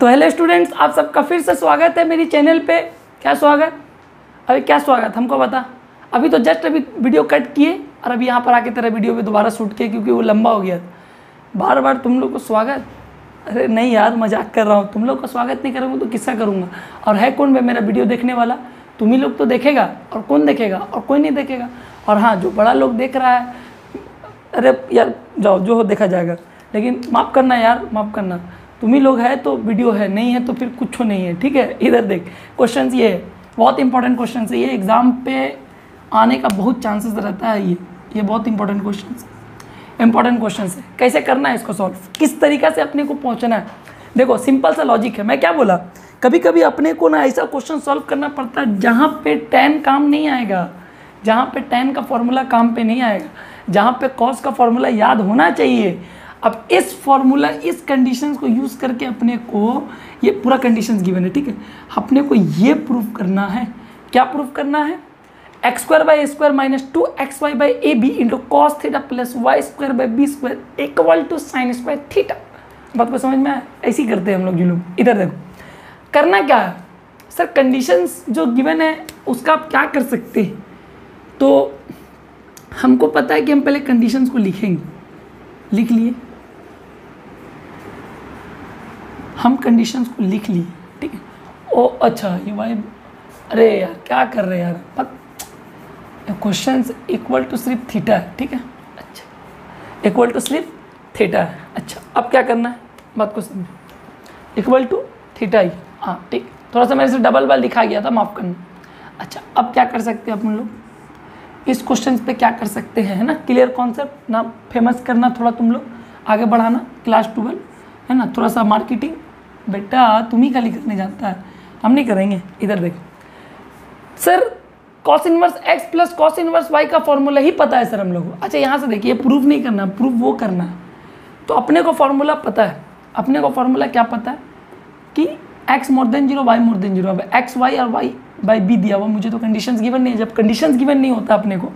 तो hello students, आप सबका फिर से स्वागत है मेरी चैनल पे। क्या स्वागत? अभी क्या स्वागत हमको बता। अभी तो जस्ट अभी वीडियो कट किए और अभी यहाँ पर आके तेरा वीडियो भी दोबारा शूट किए क्योंकि वो लंबा हो गया। बार बार तुम लोग को स्वागत? अरे नहीं यार, मजाक कर रहा हूँ। तुम लोग का स्वागत नहीं करूँगा तो किसका करूँगा? और है कौन मेरा वीडियो देखने वाला? तुम ही लोग तो देखेगा, और कौन देखेगा? और कोई नहीं देखेगा। और हाँ, जो बड़ा लोग देख रहा है, अरे यार जाओ, जो हो देखा जाएगा। लेकिन माफ़ करना यार, माफ़ करना। तुम ही लोग है तो वीडियो है, नहीं है तो फिर कुछ नहीं है। ठीक है, इधर देख। क्वेश्चंस ये है, बहुत इंपॉर्टेंट क्वेश्चन है ये। एग्ज़ाम पे आने का बहुत चांसेस रहता है ये बहुत इंपॉर्टेंट क्वेश्चन है। कैसे करना है इसको सॉल्व, किस तरीक़ा से अपने को पहुंचना है। देखो सिंपल सा लॉजिक है। मैं क्या बोला, कभी कभी अपने को ना ऐसा क्वेश्चन सॉल्व करना पड़ता है जहाँ पे tan काम नहीं आएगा, जहाँ पे tan का फॉर्मूला काम पे नहीं आएगा, जहाँ पे cos का फॉर्मूला याद होना चाहिए। अब इस फॉर्मूला, इस कंडीशंस को यूज़ करके अपने को, ये पूरा कंडीशंस गिवन है, ठीक है, अपने को ये प्रूव करना है। क्या प्रूव करना है? x² minus 2xy/ab into cos theta plus y² equal to sine square theta. बात को समझ में आया? ऐसे ही करते हैं हम लोग जुलूम। इधर देखो, करना क्या है सर, कंडीशंस जो गिवन है उसका आप क्या कर सकते हैं। तो हमको पता है कि हम पहले कंडीशंस को लिखेंगे। लिख लिए हम, कंडीशंस को लिख लिए, ठीक है। ओ अच्छा, ये भाई, अरे यार क्या कर रहे हैं यार, क्वेश्चन इक्वल टू सिर्फ थीटा है, ठीक है। अच्छा, इक्वल टू सिर्फ थीटा है। अच्छा, अब क्या करना है, बात को समझो। इक्वल टू थीटा ही, हाँ ठीक। थोड़ा सा मेरे से डबल बार लिखा गया था, माफ़ करना। अच्छा, अब क्या कर सकते हैं अपन लोग इस क्वेश्चन पे, क्या कर सकते हैं, है ना। क्लियर कॉन्सेप्ट ना, फेमस करना थोड़ा, तुम लोग आगे बढ़ाना। क्लास 12 है ना, थोड़ा सा मार्केटिंग बेटा तुम ही खाली करने जानता है, हम नहीं करेंगे। इधर देखो sir, cos inverse x plus cos inverse y का फॉर्मूला ही पता है सर हम लोग को। अच्छा, यहाँ से देखिए, प्रूफ नहीं करना, प्रूफ वो करना है। तो अपने को फॉर्मूला पता है, अपने को फॉर्मूला क्या पता है कि x more than 0 y more than 0। अब x y और y/b दिया हुआ, मुझे तो कंडीशंस गिवन नहीं है। जब कंडीशंस गिवन नहीं होता अपने को,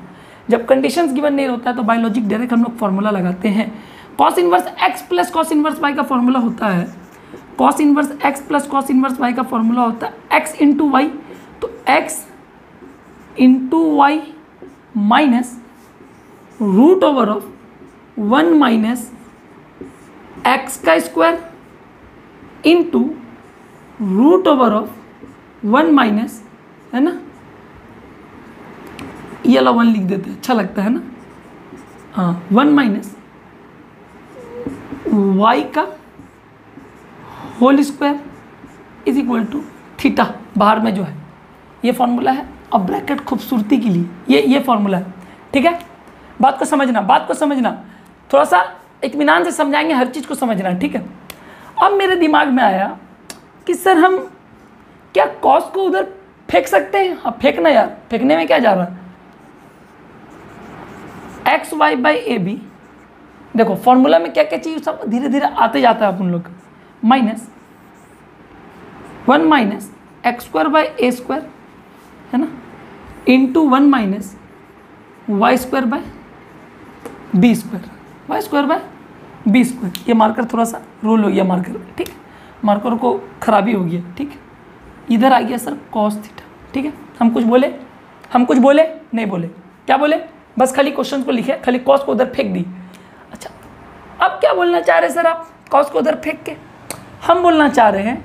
जब कंडीशंस गिवन नहीं होता है तो बाय लॉजिक डायरेक्ट हम लोग फॉर्मूला लगाते हैं। cos inverse x plus cos inverse y का फॉर्मूला होता है, cos inverse x plus cos inverse y का फॉर्मूला होता है x इंटू वाई। तो x into y minus root over of 1 minus x का square into root over of 1 minus, है ना, ये वाला 1 लिख देते हैं, अच्छा लगता है ना। हाँ, 1 माइनस y का whole square is equal to theta. बाहर में जो है ये फॉर्मूला है, और ब्रैकेट खूबसूरती के लिए ये फॉर्मूला है, ठीक है। बात को समझना, बात को समझना, थोड़ा सा इत्मीनान से समझाएंगे, हर चीज़ को समझना, ठीक है। अब मेरे दिमाग में आया कि सर हम क्या कॉस को उधर फेंक सकते हैं? हाँ फेंकना यार, फेंकने में क्या जा रहा है। xy/ab, देखो फॉर्मूला में क्या क्या चाहिए सब धीरे धीरे आते जाता है अपन लोग। माइनस 1 माइनस x²/a², है ना, इंटू 1 माइनस y²/b², y²/b²। ये मार्कर थोड़ा सा रोल हो गया मार्कर, ठीक है, मार्कर को खराबी हो गया, ठीक है। इधर आ गया सर cos थीटा, ठीक है। हम कुछ बोले नहीं बोले, क्या बोले, बस खाली क्वेश्चन को लिखे, खाली cos को उधर फेंक दी। अच्छा, अब क्या बोलना चाह रहे सर आप, cos को उधर फेंक के? हम बोलना चाह रहे हैं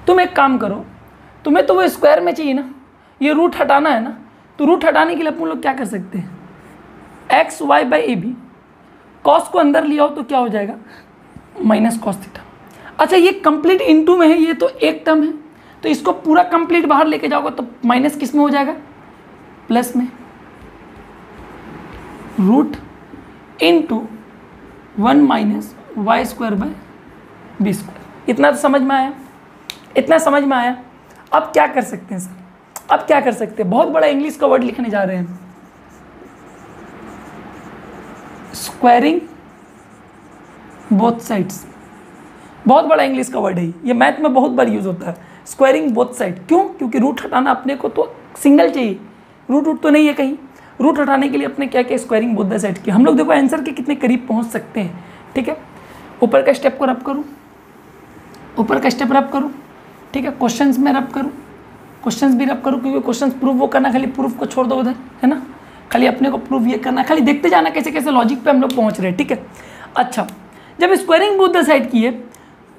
तुम एक काम करो, तुम्हें तो वो स्क्वायर में चाहिए ना, ये रूट हटाना है ना, तो रूट हटाने के लिए अपन लोग क्या कर सकते हैं, xy/ab, cos को अंदर लिया हो तो क्या हो जाएगा, माइनस cos थीटा। अच्छा, ये कंप्लीट इनटू में है, ये तो एक टर्म है, तो इसको पूरा कंप्लीट बाहर लेके जाओगे तो माइनस किस में हो जाएगा, प्लस में, रूट इंटू 1 माइनस y²/b²। इतना तो समझ में आया, इतना समझ में आया। अब क्या कर सकते हैं सर, अब क्या कर सकते हैं, बहुत बड़ा इंग्लिश का वर्ड लिखने जा रहे हैं, स्क्वायरिंग बोथ साइड्स। बहुत बड़ा इंग्लिश का वर्ड है ये, मैथ में बहुत बार यूज होता है, स्क्वायरिंग बोथ साइड। क्यों? क्योंकि रूट हटाना अपने को तो सिंगल चाहिए, रूट तो नहीं है कहीं। रूट हटाने के लिए अपने क्या क्या स्क्वायरिंग बोथ द साइड की। हम लोग देखो आंसर के कितने करीब पहुंच सकते हैं, ठीक है। ऊपर का स्टेप को रब करूँ, ऊपर का स्टेप रब करूँ, ठीक है, क्वेश्चंस में रब करूँ, क्वेश्चंस भी रब करूँ, क्योंकि क्वेश्चंस प्रूफ वो करना, खाली प्रूफ को छोड़ दो उधर, है ना, खाली अपने को प्रूफ ये करना, खाली देखते जाना कैसे कैसे लॉजिक पे हम लोग पहुँच रहे हैं, ठीक है। अच्छा, जब स्क्वायरिंग बोथ द साइड की है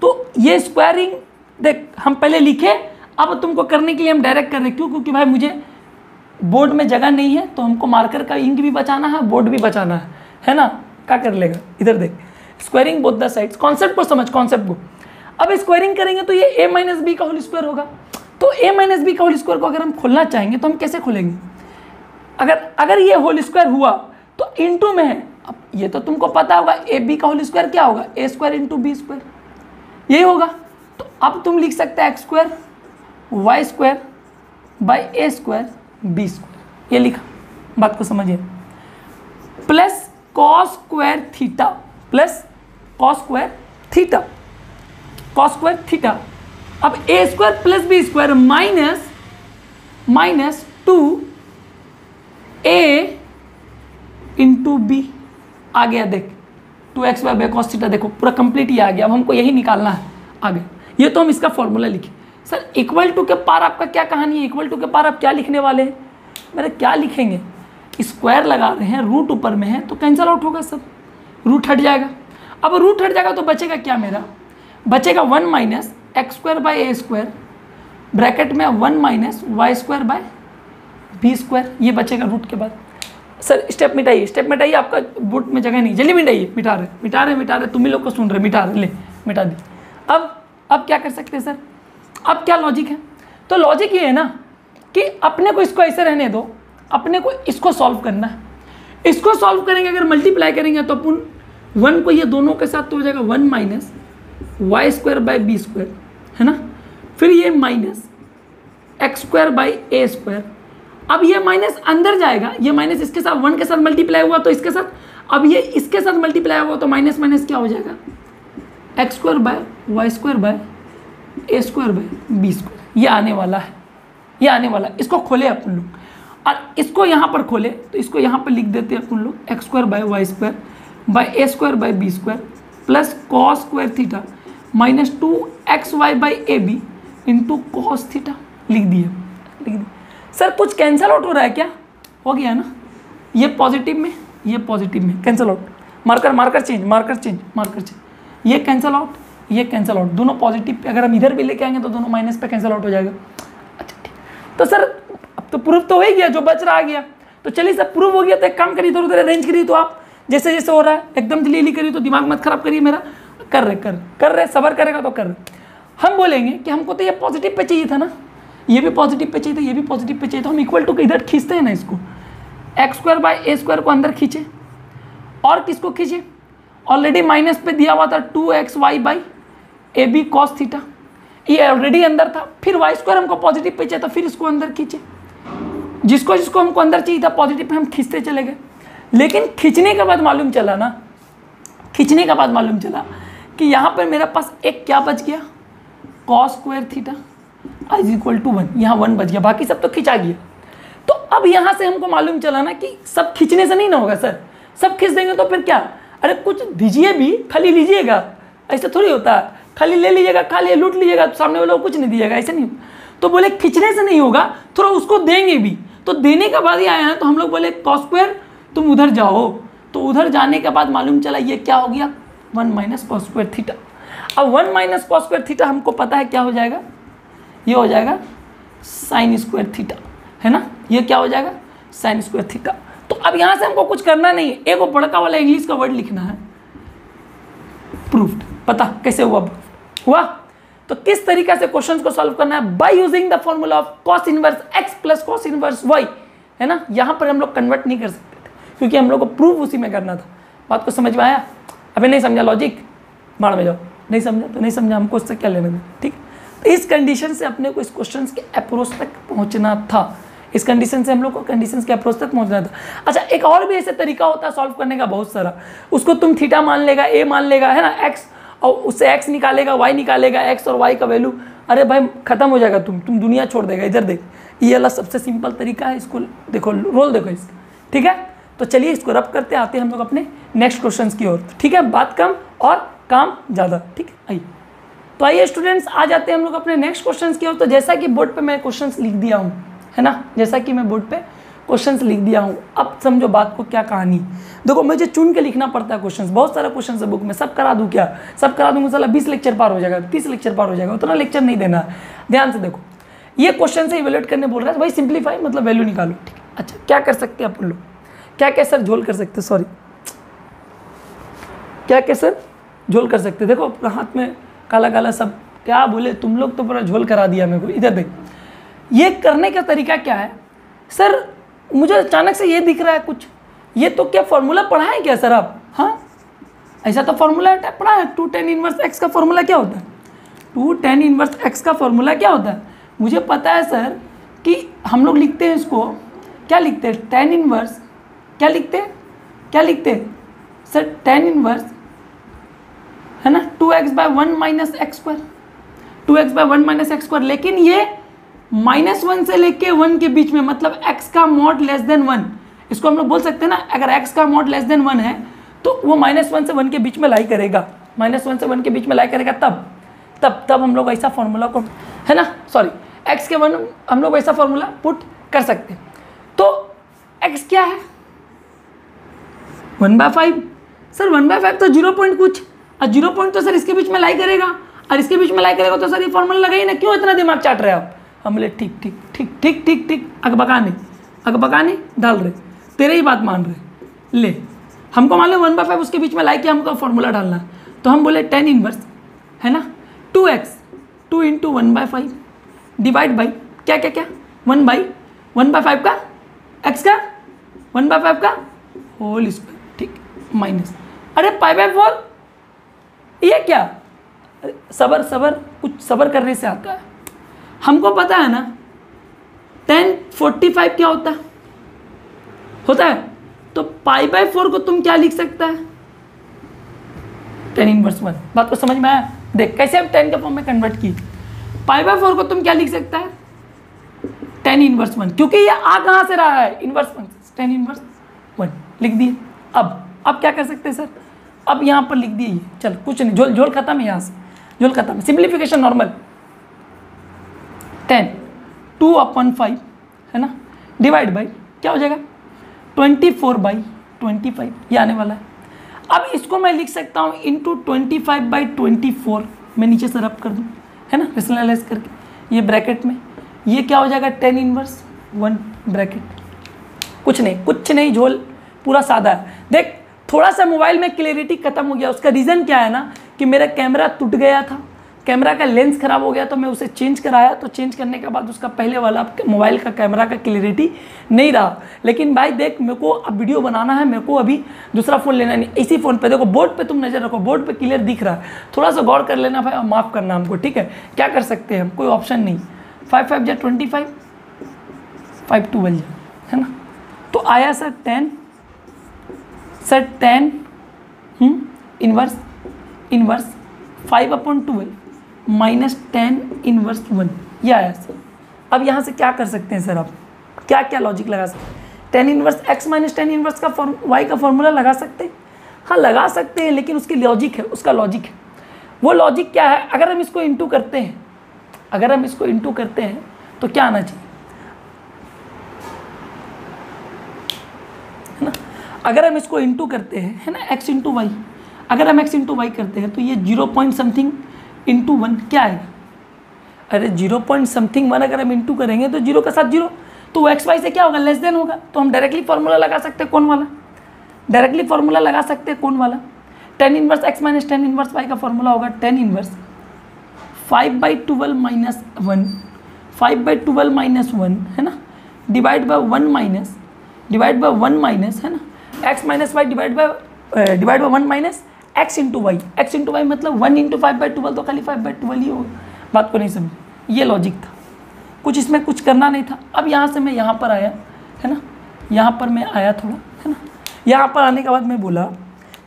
तो ये स्क्वायरिंग देख हम पहले लिखे, अब तुमको करने के लिए हम डायरेक्ट कर रहे हैं, क्यों, क्योंकि भाई मुझे बोर्ड में जगह नहीं है, तो हमको मार्कर का इंक भी बचाना है, बोर्ड भी बचाना है ना, क्या कर लेगा, इधर देख, squaring both the sides, concept को समझ, कॉन्सेप्ट को। अब स्क्वायरिंग करेंगे तो ये a माइनस बी का होल स्क्वायर होगा, तो a माइनस बी का होल स्क्वायर को अगर हम खोलना चाहेंगे तो हम कैसे खोलेंगे, अगर ये होल स्क्वायर हुआ तो इनटू में है, अब ये तो तुमको पता होगा ए बी का होल स्क्वायर क्या होगा, A square into B square, यही होगा। तो अब तुम लिख सकते हैं x square y square by A square B square, ये लिखा, बात को समझिए, plus cos square theta, plus cos square theta, cos square theta. अब A square plus B square minus 2a into B आ गया, देख 2x बाय कॉस थीटा, देखो पूरा कंप्लीट ही आ गया। अब हमको यही निकालना है आगे, ये तो हम इसका फॉर्मूला लिखे। सर इक्वल टू के पार आपका क्या कहानी है, इक्वल टू के पार आप क्या लिखने वाले हैं, मेरे क्या लिखेंगे, स्क्वायर लगा रहे हैं, रूट ऊपर में है तो कैंसिल आउट होगा सब, रूट हट जाएगा। अब रूट हट जाएगा तो बचेगा क्या, मेरा बचेगा 1 minus x square by A square bracket में 1 minus y square by b square, ये बचेगा रूट के बाद। सर स्टेप मिटाइए, स्टेप मिटाइए, आपका बुट में जगह नहीं, जल्दी मिटाइए, मिटा रहे तुम ही लोग को सुन रहे, मिटा रहे, ले मिटा दी। अब क्या कर सकते हैं सर, अब क्या लॉजिक है, तो लॉजिक ये है ना कि अपने को इसको ऐसे रहने दो, अपने को इसको सॉल्व करना है, इसको सॉल्व करेंगे, अगर मल्टीप्लाई करेंगे तो अपन 1 को ये दोनों के साथ तो हो जाएगा 1 minus y square by b square, है ना, फिर ये minus x square by A square. अब ये माइनस अंदर जाएगा, ये माइनस इसके साथ 1 के साथ मल्टीप्लाई हुआ तो इसके साथ, अब ये इसके साथ मल्टीप्लाई हुआ तो माइनस माइनस क्या हो जाएगा, x square by y square by a square by b square, ये आने वाला है, ये आने वाला है। इसको खोले अपन लोग और इसको यहाँ पर खोले तो इसको यहाँ पर लिख देते हैं अपन लोग x square by y square by a square by b square plus cos square theta minus 2xy by a b into cos theta, लिख दिए। सर कुछ कैंसिल आउट हो रहा है क्या, हो गया ना, ये पॉजिटिव में ये पॉजिटिव में कैंसिल आउट, मार्कर चेंज, ये कैंसिल आउट, ये कैंसिल आउट, दोनों पॉजिटिव पे, अगर हम इधर भी लेके आएंगे तो दोनों माइनस पे कैंसिल आउट हो जाएगा। अच्छा ठीक, तो सर अब तो प्रूफ तो हो ही गया, जो बच रहा आ गया, तो चलिए सर प्रूफ हो गया तो एक काम करिए, इधर उधर अरेंज करिए, तो आप जैसे जैसे हो रहा है एकदम जल्दी करिए, तो दिमाग मत खराब करिए मेरा, कर रहे सबर करेगा तो कर रहे। हम बोलेंगे कि हमको तो ये पॉजिटिव पे चाहिए था ना, ये भी पॉजिटिव पे चाहिए था, ये भी पॉजिटिव पे चाहिए, तो हम इक्वल टू इधर खींचते हैं ना, इसको x square by A square को अंदर खींचे और किसको खींचे, ऑलरेडी माइनस पे दिया हुआ था 2xy by a b cos theta, ये ऑलरेडी अंदर था, फिर वाई स्क्वायर हमको पॉजिटिव पे चाहिए था, फिर इसको अंदर खींचे, जिसको हमको अंदर चाहिए था पॉजिटिव पे हम खींचते चले गए। लेकिन खींचने के बाद मालूम चला कि यहाँ पर मेरे पास एक क्या बच गया, cos square theta is equal to 1, यहाँ 1 बच गया, बाकी सब तो खिंचा गया। तो अब यहाँ से हमको मालूम चला ना कि सब खींचने से नहीं ना होगा सर, सब खींच देंगे तो फिर क्या, अरे कुछ दीजिए भी, खाली लीजिएगा, ऐसा थोड़ी होता है, खाली ले लीजिएगा, खाली लूट लीजिएगा, तो सामने वाले को कुछ नहीं दिएगा, ऐसा नहीं। तो बोले खींचने से नहीं होगा, थोड़ा उसको देंगे भी, तो देने के बाद ही आया ना, तो हम लोग बोले कॉस स्क्वायर तुम उधर जाओ, तो उधर जाने के बाद मालूम चला ये क्या हो गया, 1 माइनस कॉस स्क्वायर थीटा। अब 1 माइनस कॉस स्क्वायर थीटा हमको पता है क्या हो जाएगा, ये हो जाएगा साइन स्क्वायर थीटा, है ना, ये क्या हो जाएगा साइन स्क्वायर थीटा। तो अब यहाँ से हमको कुछ करना नहीं है, एक बड़का वाला इंग्लिश का वर्ड लिखना है, प्रूफ्ड। पता कैसे हुआ तो किस तरीके से क्वेश्चंस को सॉल्व करना है, by using the formula of cos inverse x plus cos inverse y, है ना। यहाँ पर हम लोग कन्वर्ट नहीं कर सकते थे क्योंकि हम लोग को प्रूफ उसी में करना था। बात को समझ में आया, अभी नहीं समझा लॉजिक मार में जाओ, नहीं समझा तो नहीं समझा, हमको उससे क्या लेना था, ठीक। तो इस कंडीशन से अपने को इस क्वेश्चन के अप्रोच तक पहुँचना था, इस कंडीशन से हम लोग को कंडीशंस के अप्रोच तक पहुंचना था। अच्छा एक और भी ऐसे तरीका होता है सॉल्व करने का बहुत सारा, उसको तुम थीटा मान लेगा, ए मान लेगा, है ना, एक्स, और उससे एक्स निकालेगा, वाई निकालेगा, एक्स और वाई का वैल्यू, अरे भाई खत्म हो जाएगा, तुम दुनिया छोड़ देगा। इधर देख, ये वाला सबसे सिंपल तरीका है, इसको देखो, रोल देखो इसका, ठीक है। तो चलिए इसको रब करते आते हैं हम लोग अपने नेक्स्ट क्वेश्चन की ओर, ठीक है। बात कम और काम ज़्यादा, ठीक है। आइए तो आइए स्टूडेंट्स, आ जाते हैं हम लोग अपने नेक्स्ट क्वेश्चंस की ओर। तो जैसा कि बोर्ड पे मैं क्वेश्चंस लिख दिया हूँ, है ना, जैसा कि मैं बोर्ड पे क्वेश्चंस लिख दिया हूँ, अब समझो बात को क्या कहानी। देखो मुझे चुन के लिखना पड़ता है क्वेश्चंस, बहुत सारा क्वेश्चन है बुक में, सब करा दूँ क्या? सब करा दूँगा साला 20 लेक्चर पार हो जाएगा, 30 लेक्चर पार हो जाएगा, उतना लेक्चर नहीं देना। ध्यान से देखो, ये क्वेश्चन से इवेल्युएट करने बोल रहा है भाई, सिंप्लीफाई मतलब वैल्यू निकालो, ठीक है। अच्छा क्या कर सकते हैं अपन लोग, क्या क्या सर झोल कर सकते, सॉरी क्या क्या सर झोल कर सकते। देखो अपना हाथ में काला काला सब, क्या बोले तुम लोग, तो पूरा झोल करा दिया मेरे को। इधर देख, ये करने का तरीका क्या है सर, मुझे अचानक से ये दिख रहा है कुछ, ये तो क्या फॉर्मूला पढ़ा है क्या सर आप? हाँ ऐसा तो फॉर्मूला पढ़ा है, 2 tan इनवर्स x का फॉर्मूला क्या होता है? 2 tan इनवर्स x का फॉर्मूला क्या होता है? मुझे पता है सर कि हम लोग लिखते हैं इसको, क्या लिखते हैं? tan इनवर्स, क्या लिखते हैं, क्या लिखते हैं सर? tan इनवर्स है ना 2x/1 minus x square, 2x/1 minus x square. लेकिन ये -1 से लेके 1 के बीच में, मतलब x का मॉड लेस देन 1, इसको हम लोग बोल सकते हैं ना, अगर x का मॉड लेस देन 1 है तो वो -1 से 1 के बीच में लाई करेगा, -1 से 1 के बीच में लाई करेगा, तब हम लोग ऐसा फॉर्मूला को, है ना, सॉरी x के 1 हम लोग ऐसा फॉर्मूला पुट कर सकते हैं। तो x क्या है? 1/5 सर, 1/5 तो 0 पॉइंट कुछ, और 0 पॉइंट तो सर इसके बीच में लाई करेगा, और इसके बीच में लाई करेगा, तो सर ये फॉर्मूला लगाइए ना, क्यों इतना दिमाग चाट रहे हो आप? हम बोले ठीक ठीक ठीक ठीक ठीक ठीक, अगबकाने डाल रहे, तेरे ही बात मान रहे। ले, हमको मालूम 1/5 उसके बीच में लाई के हमको फॉर्मूला डालना है, तो हम बोले tan इनवर्स है ना 2x 2 × 1/5 डिवाइड बाई क्या क्या क्या 1/5 का x का 1/5 का होल स्क्वायर, ठीक, माइनस, अरे π/4 ये क्या? सबर कुछ सबर करने से आता है। हमको पता है ना tan 45 क्या होता है? तो π/4 को तुम क्या लिख सकता है? tan inverse 1। बात को समझ में आया? देख कैसे हम tan के फॉर्म में कन्वर्ट की। π/4 को तुम क्या लिख सकता है? tan इनवर्स 1, क्योंकि ये आ कहाँ से रहा है? इनवर्स फंक्शन, tan इनवर्स 1 लिख दिए। अब क्या कर सकते हैं सर? अब यहाँ पर लिख दिए, चल कुछ नहीं, झोल खत्म है, यहाँ से झोल खत्म है, सिंप्लीफिकेशन नॉर्मल, 10 2/5 है ना डिवाइड बाई क्या हो जाएगा 24/25, ये आने वाला है। अब इसको मैं लिख सकता हूँ इंटू 25/24, मैं नीचे से रब कर दूँ, है ना, रेशनलाइज करके, ये ब्रैकेट में, ये क्या हो जाएगा tan इनवर्स 1 ब्रैकेट, कुछ नहीं, झोल पूरा सादा है। देख थोड़ा सा मोबाइल में क्लियरिटी खत्म हो गया, उसका रीज़न क्या है ना कि मेरा कैमरा टूट गया था, कैमरा का लेंस ख़राब हो गया, तो मैं उसे चेंज कराया, तो चेंज करने के बाद उसका पहले वाला मोबाइल का कैमरा का क्लियरिटी नहीं रहा। लेकिन भाई देख, मेरे को अब वीडियो बनाना है, मेरे को अभी दूसरा फ़ोन लेना नहीं, इसी फ़ोन पे देखो, बोर्ड पे तुम नज़र रखो, बोर्ड पे क्लियर दिख रहा है, थोड़ा सा गौर कर लेना भाई, माफ़ करना हमको, ठीक है। क्या कर सकते हैं हम, कोई ऑप्शन नहीं, 5×5 = 25, 5×2 है ना, तो आया sir tan inverse 5/12 minus tan inverse 1, ये आया सर। अब यहाँ से क्या कर सकते हैं सर, आप क्या क्या लॉजिक लगा सकते हैं? tan inverse x minus tan inverse का y का फॉर्मूला लगा सकते हैं, हाँ लगा सकते हैं, लेकिन उसकी लॉजिक है, उसका लॉजिक है। वो लॉजिक क्या है? अगर हम इसको इंटू करते हैं, तो क्या आना चाहिए, है ना, अगर हम इसको इंटू करते हैं, है ना, x × y, अगर हम x × y करते हैं तो ये 0 पॉइंट समथिंग इंटू 1 क्या आएगा? अरे 0 पॉइंट समथिंग 1 अगर हम इंटू करेंगे तो 0 का साथ 0, तो एक्स वाई से क्या होगा? लेस देन होगा। तो हम डायरेक्टली फॉर्मूला लगा सकते हैं, कौन वाला? डायरेक्टली फॉर्मूला लगा सकते हैं, कौन वाला? tan inverse x minus tan inverse y का फॉर्मूला होगा tan इनवर्स 5/12 माइनस 1, 5/12 माइनस 1 है ना, डिवाइड बाय 1 माइनस, है ना, x minus y divide by 1 minus x into y, x into y मतलब 1 × 5/12, तो खाली 5/12 ही होगा। बात को नहीं समझे, ये लॉजिक था, कुछ इसमें कुछ करना नहीं था। अब यहाँ से मैं यहाँ पर आया, है ना, यहाँ पर मैं आया थोड़ा, है ना, यहाँ पर आने के बाद मैं बोला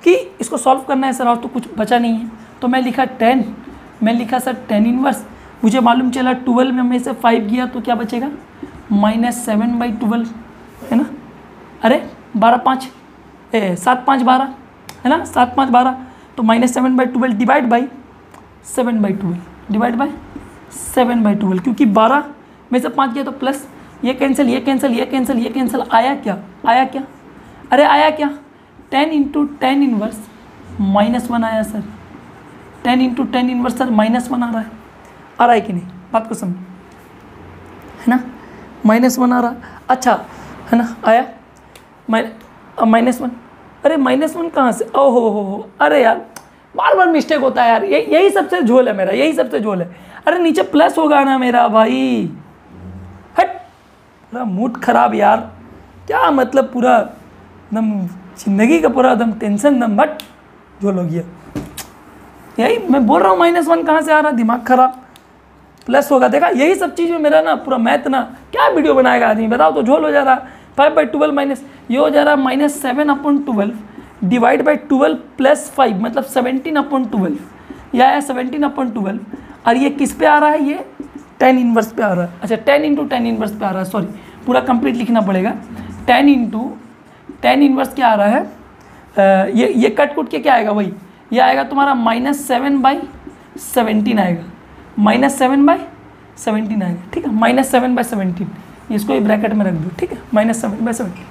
कि इसको सॉल्व करना है सर, और तो कुछ बचा नहीं है, तो मैं लिखा सर tan इनवर्स, मुझे मालूम चला 12 में से 5 गया तो क्या बचेगा -7/12, है ना, अरे 7 5 12 है ना, 7 5 12, तो -7/12 डिवाइड बाई 7/12 डिवाइड बाय 7/12, क्योंकि 12 में से 5 गया तो प्लस, ये कैंसिल, ये कैंसिल, ये कैंसिल, ये कैंसिल, आया क्या, आया क्या, अरे आया क्या, 10 × 10 इनवर्स -1 आया सर, 10 × 10 इनवर्स सर -1 आ रहा है कि नहीं, बात को समझ, है ना, -1 आ रहा, अच्छा है ना, आया -1, अरे -1 कहाँ से, ओहो हो, अरे यार बार बार मिस्टेक होता है यार, यही सबसे झोल है मेरा, यही सबसे झोल है, अरे नीचे प्लस होगा ना मेरा भाई, हट, पूरा मूड खराब यार, क्या मतलब पूरा एकदम जिंदगी का पूरा एकदम टेंशन एकदम बट झोल हो गया, यही मैं बोल रहा हूँ, -1 कहाँ से आ रहा, दिमाग खराब, प्लस होगा, देखा यही सब चीज़ में मेरा ना पूरा मैथ ना, क्या वीडियो बनाएगा आदमी बताओ, तो झोल हो जा रहा, 5/12 माइनस ये हो जा रहा -7/12 डिवाइड बाई 12 + 5 मतलब 17/12, यह आया 17/12, और ये किस पे आ रहा है, ये 10 इनवर्स पे आ रहा है, अच्छा 10 × 10 इनवर्स पे आ रहा है, सॉरी पूरा कंप्लीट लिखना पड़ेगा, 10 × 10 इनवर्स क्या आ रहा है, ये कट कुट के क्या आएगा, वही ये आएगा तुम्हारा -7/17 आएगा, -7/17 आएगा, ठीक है, -7/17, इसको ही ब्रैकेट में रख दो, ठीक है, -7/17,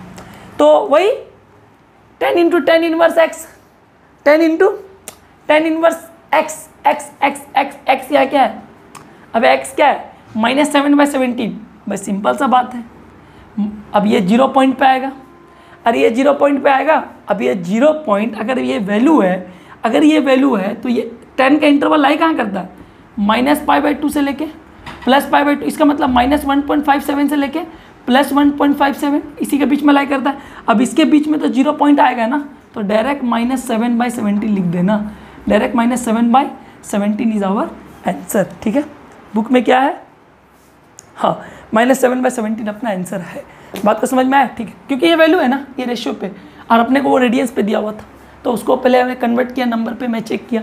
तो वही 10 × 10 inverse x, 10 × 10 inverse x, x या क्या है, अब x क्या है, -7/17, बस सिंपल सा बात है, अब ये 0 पॉइंट पे आएगा, अरे ये 0 पॉइंट पे आएगा, अब ये 0 पॉइंट अगर ये वैल्यू है, अगर ये वैल्यू है तो ये 10 का इंटरवल लाई कहाँ करता है, -π/2 से लेके +π/2, इसका मतलब -1.57 से लेके +1.57, इसी के बीच में लाई करता है, अब इसके बीच में तो 0 पॉइंट आएगा ना, तो डायरेक्ट -7/17 लिख देना, डायरेक्ट -7/17 इज आवर आंसर, ठीक है, बुक में क्या है, हाँ -7/17 अपना आंसर है, बात को समझ में आया, ठीक है, क्योंकि ये वैल्यू है ना, ये रेशियो पे, और अपने को वो रेडियंस पे दिया हुआ था, तो उसको पहले हमने कन्वर्ट किया नंबर पे, मैं चेक किया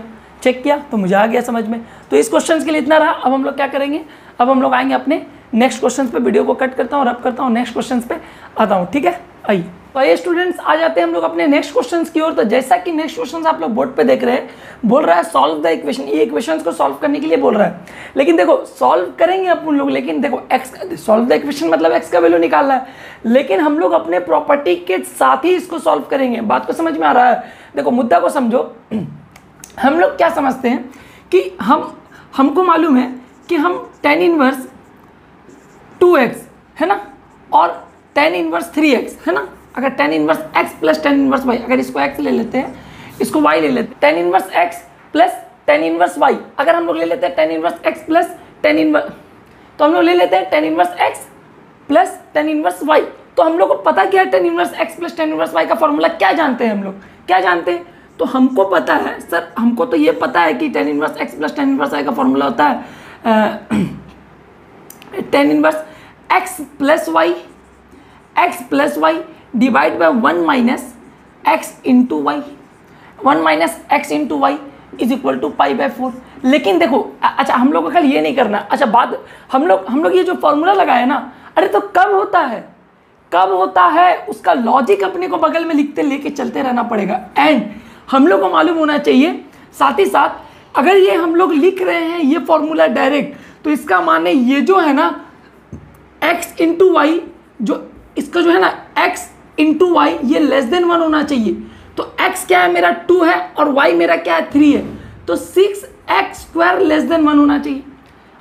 तो मुझे आ गया समझ में, तो इस क्वेश्चन के लिए इतना रहा, अब हम लोग क्या करेंगे, अब हम लोग आएंगे अपने नेक्स्ट क्वेश्चन पे, वीडियो को कट करता हूँ, रब करता हूँ, नेक्स्ट क्वेश्चन पे आता हूँ, ठीक है, आइए, तो ये स्टूडेंट्स आ जाते हैं हम लोग अपने नेक्स्ट क्वेश्चंस की ओर। तो जैसा कि नेक्स्ट क्वेश्चंस आप लोग बोर्ड पे देख रहे हैं, बोल रहा है सॉल्व द इक्वेशन, ये इक्वेशंस को सॉल्व करने के लिए बोल रहा है, लेकिन देखो सॉल्व करेंगे अपन लोग, लेकिन देखो एक्स सॉल्व द इक्वेशन मतलब एक्स का वैल्यू निकालना है, लेकिन हम लोग अपने प्रॉपर्टी के साथ ही इसको सॉल्व करेंगे, बात को समझ में आ रहा है, देखो मुद्दा को समझो, हम लोग क्या समझते हैं कि हमको मालूम है कि हम tan इनवर्स 2x है ना, और tan इनवर्स 3x है ना, अगर tan inverse x plus tan inverse y, अगर इसको x ले लेते हैं, इसको y ले लेते हैं, tan inverse x plus tan inverse y, अगर हम लोग ले लेते हैं tan inverse x plus tan inverse, तो हम लोग ले लेते हैं tan inverse x plus tan inverse y, तो हम लोग को पता क्या है tan inverse x plus tan inverse y का फॉर्मूला क्या जानते हैं हम लोग, क्या जानते हैं, तो हमको पता है सर, हमको तो ये पता है कि tan inverse x plus tan inverse y का फॉर्मूला होता है tan inverse x plus y divide by 1 minus x into y, 1 minus x into y is equal to π/4। लेकिन देखो अच्छा, हम लोग को कल ये नहीं करना, अच्छा बात हम लोग ये जो फॉर्मूला लगाए ना, अरे तो कब होता है उसका लॉजिक अपने को बगल में लिखते लेके चलते रहना पड़ेगा, एंड हम लोग को मालूम होना चाहिए साथ ही साथ, अगर ये हम लोग लिख रहे हैं ये फॉर्मूला डायरेक्ट, तो इसका माने ये जो है ना x इंटू वाई, जो इसका जो है ना x इंटू वाई ये लेस देन 1 होना चाहिए, तो x क्या है मेरा 2 है और y मेरा क्या है 3 है, तो 6x² लेस देन 1 होना चाहिए।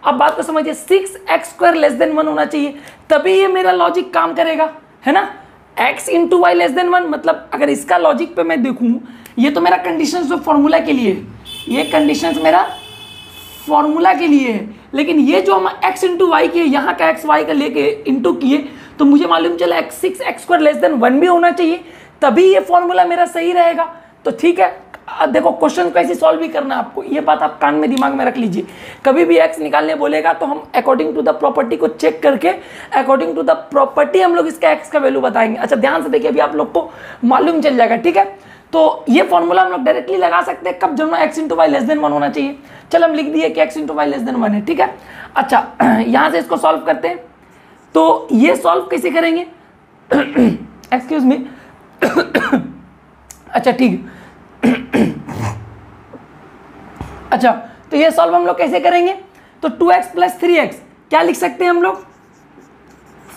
अब बात को समझिए, 6x² लेस देन 1 होना चाहिए, तभी ये मेरा लॉजिक काम करेगा, है ना, x into y less than 1, मतलब अगर इसका लॉजिक पे मैं देखूँ, ये तो मेरा कंडीशंस जो फॉर्मूला के लिए है, ये कंडीशंस मेरा फॉर्मूला के लिए है, लेकिन ये जो हम x इंटू वाई के यहाँ का x y का लेके इंटू किए, तो मुझे मालूम चला 6x² लेस देन 1 भी होना चाहिए, तभी ये फॉर्मूला मेरा सही रहेगा। तो ठीक है, देखो क्वेश्चन कैसे सॉल्व भी करना है आपको, ये बात आप कान में दिमाग में रख लीजिए, कभी भी x निकालने बोलेगा तो हम अकॉर्डिंग टू द प्रॉपर्टी को चेक करके, अकॉर्डिंग टू द प्रॉपर्टी हम लोग इसका x का वैल्यू बताएंगे। अच्छा ध्यान से देखिए, अभी आप लोग को मालूम चल जाएगा, ठीक है, तो ये फॉर्मूला हम लोग डायरेक्टली लगा सकते हैं कब, जब x into y less than 1 होना चाहिए। चल हम लिख दिए कि x into y less than 1 है, ठीक है। अच्छा यहाँ से इसको सॉल्व करते हैं, तो ये सॉल्व कैसे करेंगे एक्सक्यूज मी अच्छा ठीक अच्छा, तो ये सॉल्व हम लोग कैसे करेंगे, तो 2x प्लस 3x क्या लिख सकते हैं हम लोग,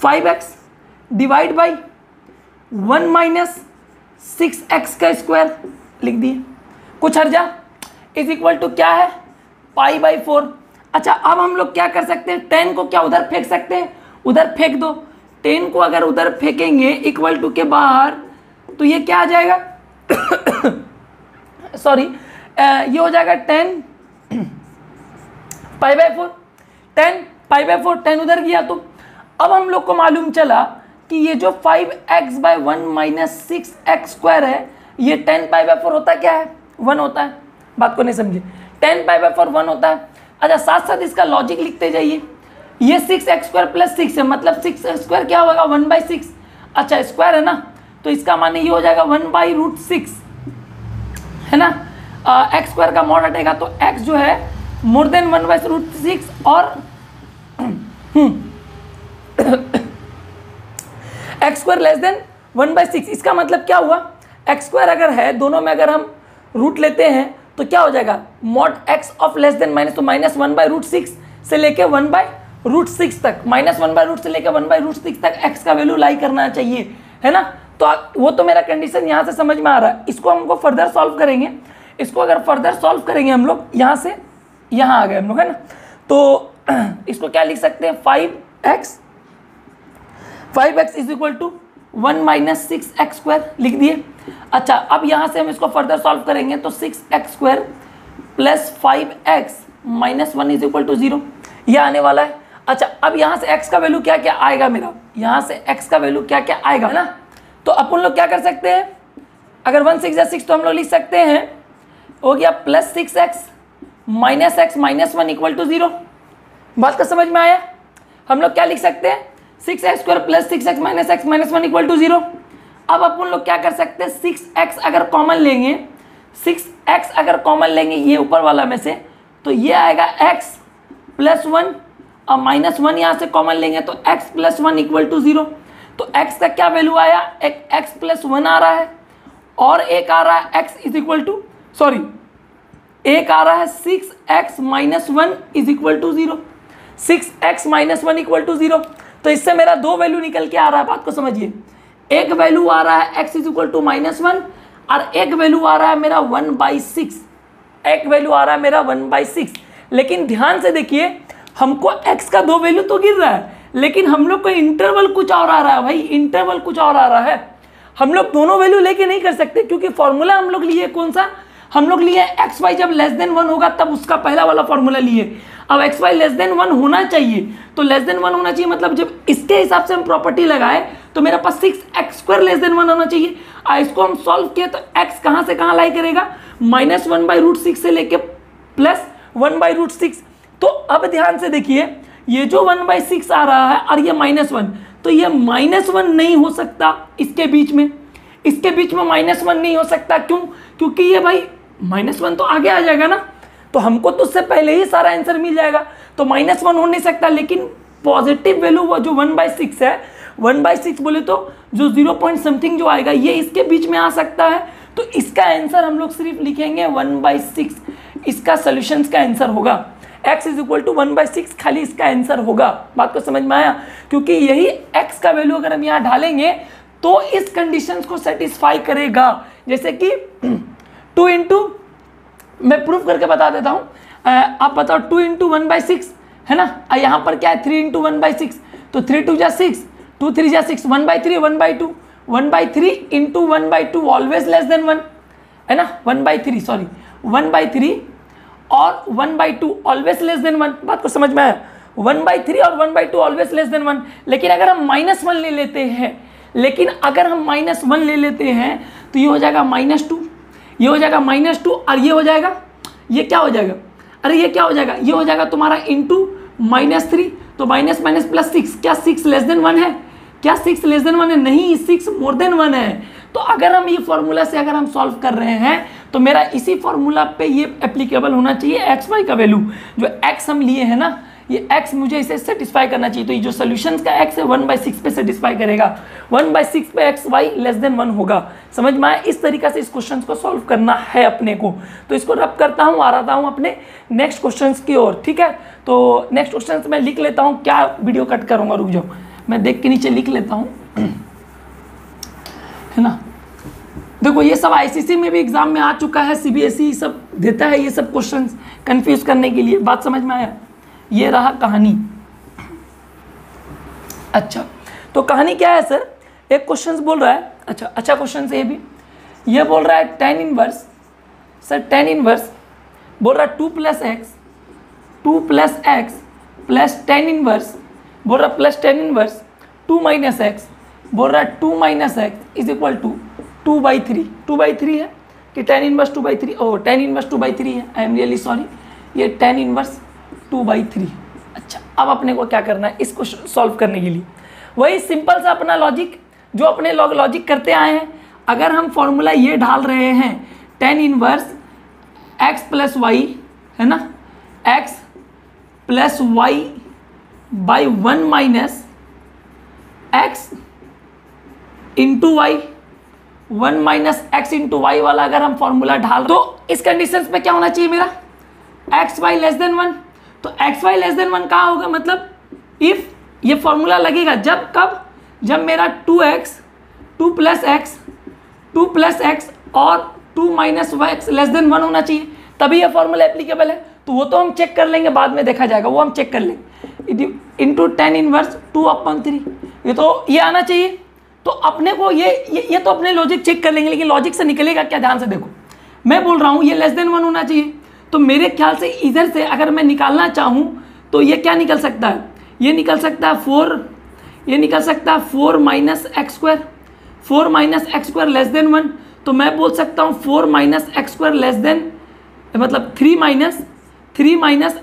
5x divide by 1 minus 6x का स्क्वायर लिख दिए, कुछ हर्जा इज इक्वल टू क्या है, पाई बाई 4। अच्छा अब हम लोग क्या कर सकते हैं, 10 को क्या उधर फेंक सकते हैं, उधर फेंक दो, 10 को अगर उधर फेंकेंगे इक्वल टू के बाहर तो ये क्या आ जाएगा सॉरी ये हो जाएगा 10 पाई बाई 4, 10 पाई बाई 4, 10 उधर गया। तो अब हम लोग को मालूम चला कि ये जो 5x by 1 minus 6x square है ये 10 पाई बाई 4 होता क्या है, 1 होता है। बात को नहीं समझे, 10 पाई बाई 4 1 होता है। अच्छा साथ साथ इसका लॉजिक लिखते जाइए, ये 6x स्क्वायर प्लस 6 है, मतलब 6x स्क्वायर क्या होगा 1 बाई 6। अच्छा स्क्वायर है ना, तो इसका माने ये हो जाएगा 1 बाई रूट 6 है ना, x स्क्वायर का मॉड हटेगा तो x जो है मोर देन 1 बाई रूट 6 और x square less than 1 by 6। इसका मतलब क्या हुआ, x स्क्वायर अगर है दोनों में अगर हम रूट लेते हैं तो क्या हो जाएगा mod x of less than minus, तो माइनस 1 बाई रूट 6 से लेके 1 बाई रूट 6 तक, माइनस 1 बाई रूट से लेके 1 बाई रूट 6 तक x का वैल्यू लाई करना चाहिए, है ना। तो वो तो मेरा कंडीशन यहाँ से समझ में आ रहा है। इसको हमको फर्दर सॉल्व करेंगे, इसको अगर फर्दर सॉल्व करेंगे हम लोग यहाँ से यहाँ आ गए हम लोग, है ना। तो इसको क्या लिख सकते हैं 5x is equal to 1 minus 6x square लिख दिए। अच्छा अब यहाँ से हम इसको फर्दर सॉल्व करेंगे तो 6x square plus 5x minus 1 is equal to 0 ये आने वाला है। अच्छा अब यहाँ से x का वैल्यू क्या क्या आएगा मेरा, यहाँ से x का वैल्यू क्या क्या आएगा, है ना। तो अपन लोग क्या कर सकते हैं, अगर 1 6 या 6 तो हम लोग लिख सकते हैं हो गया plus 6x minus x minus 1 equal to 0। बात का समझ में आया, हम लोग क्या लिख सकते हैं 6x square plus 6x minus x minus 1 equal to 0। अब अपन लोग क्या कर सकते हैं 6x अगर कॉमन लेंगे, 6x अगर कॉमन लेंगे ये ऊपर वाला में से तो ये आएगा x प्लस 1 और माइनस 1 यहाँ से कॉमन लेंगे तो x प्लस 1 इक्वल टू 0। तो x का क्या वैल्यू आया, एक x प्लस 1 आ रहा है और एक आ रहा है x is equal to sorry एक आ रहा है 6x minus 1 is equal to 0, 6x minus 1 equal to 0। तो इससे मेरा दो वैल्यू निकल के आ रहा है, बात को समझिए। एक वैल्यू आ रहा है x is equal to minus 1 और एक वैल्यू आ रहा है मेरा 1 बाई 6, एक वैल्यू आ रहा है मेरा 1 बाई 6। लेकिन ध्यान से देखिए हमको x का दो वैल्यू तो गिर रहा है लेकिन हम लोग को इंटरवल कुछ और आ रहा है भाई, इंटरवल कुछ और आ रहा है। हम लोग दोनों वैल्यू लेके नहीं कर सकते क्योंकि फॉर्मूला हम लोग लिए कौन सा, हम लोग लिए एक्स वाई जब लेस देन 1 होगा तब उसका पहला वाला फॉर्मूला लिए। अब एक्स वाई लेस देन 1 होना चाहिए, तो लेस देन 1 होना चाहिए मतलब जब इसके हिसाब से हम प्रॉपर्टी लगाए तो मेरे पास 6x स्क्वायर लेस देन 1 होना चाहिए। इसको हम सॉल्व किए तो x कहाँ से कहाँ लाई करेगा, माइनस 1 बाई रूट 6 से लेके प्लस 1 बाई रूट 6। तो अब ध्यान से देखिए ये जो 1 बाई 6 आ रहा है और ये माइनस 1, तो ये माइनस 1 नहीं हो सकता इसके बीच में, इसके बीच में माइनस 1 नहीं हो सकता। क्यों, क्योंकि ये भाई माइनस 1 तो आगे आ जाएगा ना, तो हमको तो उससे पहले ही सारा आंसर मिल जाएगा, तो माइनस 1 हो नहीं सकता। लेकिन पॉजिटिव वैल्यू वो जो 1 बाई 6 है, 1 बाई 6 बोले तो जो 0 पॉइंट समथिंग जो आएगा ये इसके बीच में आ सकता है। तो इसका आंसर हम लोग सिर्फ लिखेंगे 1 बाई 6, इसका सोल्यूशन का आंसर होगा x is equal to 1 by 6, खाली इसका आंसर होगा। बात को समझ में आया, क्योंकि यही x का वैल्यू अगर हम यहाँ ढालेंगे तो इस कंडीशन को सेटिस्फाई करेगा। जैसे कि 2 इंटू, मैं प्रूफ करके बता देता हूँ, आप बताओ 2 इंटू 1 बाई 6 है ना, यहाँ पर क्या है 3 इंटू 1 बाई 6, तो 3 2 जा 6, 2 3 जा 6, 1 by 3 1 by 2, 1 by 3 into 1 by 2 always less than 1 है ना, 1 बाई 3 सॉरी 1 बाई 3 और 1 बाई 2 ऑलवेज लेस देन 1। बात को समझ में आया, 1 बाई 3 और 1 बाई 2 ऑलवेज लेस देन 1। लेकिन अगर हम माइनस 1 ले लेते हैं, लेकिन अगर हम माइनस 1 ले लेते हैं तो ये हो जाएगा माइनस 2, ये हो जाएगा माइनस 2 और ये हो जाएगा, ये क्या हो जाएगा, अरे ये क्या हो जाएगा, ये हो जाएगा तुम्हारा इंटू माइनस 3, तो माइनस माइनस प्लस 6, क्या 6 लेस देन 1 है, क्या 6 लेस देन 1 है, नहीं 6 मोर देन 1 है। तो अगर हम ये फॉर्मूला से अगर हम सॉल्व कर रहे हैं तो मेरा इसी फॉर्मूला पे ये एप्लीकेबल होना चाहिए। एक्स वाई का वैल्यू जो एक्स हम लिए हैं ना, ये x मुझे इसे सेटिस्फाई करना चाहिए, तो ये जो सोल्यूशन का x है 1/6 पे सेटिस्फाई करेगा, 1/6 पे x y लेस देन 1 होगा। समझ में आया? इस तरीका से इस क्वेश्चन को सॉल्व करना है अपने को। तो इसको रब करता हूँ, आ रहा हूँ अपने नेक्स्ट क्वेश्चन की ओर। ठीक है, तो नेक्स्ट क्वेश्चन मैं लिख लेता हूँ, क्या वीडियो कट करूँगा, रुक जाओ मैं देख के नीचे लिख लेता हूँ, है ना। देखो ये सब आईसीसी में भी एग्जाम में आ चुका है, सीबीएसई सब देता है ये सब क्वेश्चंस कंफ्यूज करने के लिए। बात समझ में आया? ये रहा कहानी। अच्छा, तो कहानी क्या है सर? एक क्वेश्चन बोल रहा है, अच्छा क्वेश्चन है ये भी। ये बोल रहा है tan inverse, sir tan inverse बोल रहा है 2 + x प्लस tan इनवर्स, बोल रहा है प्लस tan इनवर्स 2 - x, बोल रहा है 2 - x इज इक्वल टू 2/3। 2/3 है कि tan इनवर्स 2/3? ओह, tan इनवर्स 2/3 है, आई एम रियली सॉरी, ये tan इनवर्स 2/3। अच्छा, अब अपने को क्या करना है इसको सॉल्व करने के लिए? वही सिंपल सा अपना लॉजिक जो अपने लॉजिक करते आए हैं। अगर हम फॉर्मूला ये ढाल रहे हैं tan इनवर्स x + y, है ना, x + y/1 - x into y, 1 - x into y वाला अगर हम फॉर्मूला ढाल, तो इस कंडीशन पे क्या होना चाहिए मेरा? X y less than 1। तो एक्स वाई लेस देन 1 कहाँ होगा? मतलब इफ ये फॉर्मूला लगेगा जब, कब? जब मेरा 2x 2 + x और 2 - x लेस देन 1 होना चाहिए, तभी ये फॉर्मूला एप्लीकेबल है। तो वो तो हम चेक कर लेंगे, बाद में देखा जाएगा, वो हम चेक कर लेंगे। इंटू tan इनवर्स 2/3, ये तो ये आना चाहिए। तो अपने को ये तो अपने लॉजिक चेक कर लेंगे, लेकिन लॉजिक से निकलेगा क्या? ध्यान से देखो, मैं बोल रहा हूँ ये लेस देन 1 होना चाहिए, तो मेरे ख्याल से इधर से अगर मैं निकालना चाहूँ तो ये क्या निकल सकता है? ये निकल सकता है 4, ये निकल सकता है 4 - x², 4 - x² लेस देन 1। तो मैं बोल सकता हूँ 4 - x² लेस देन, मतलब 3 -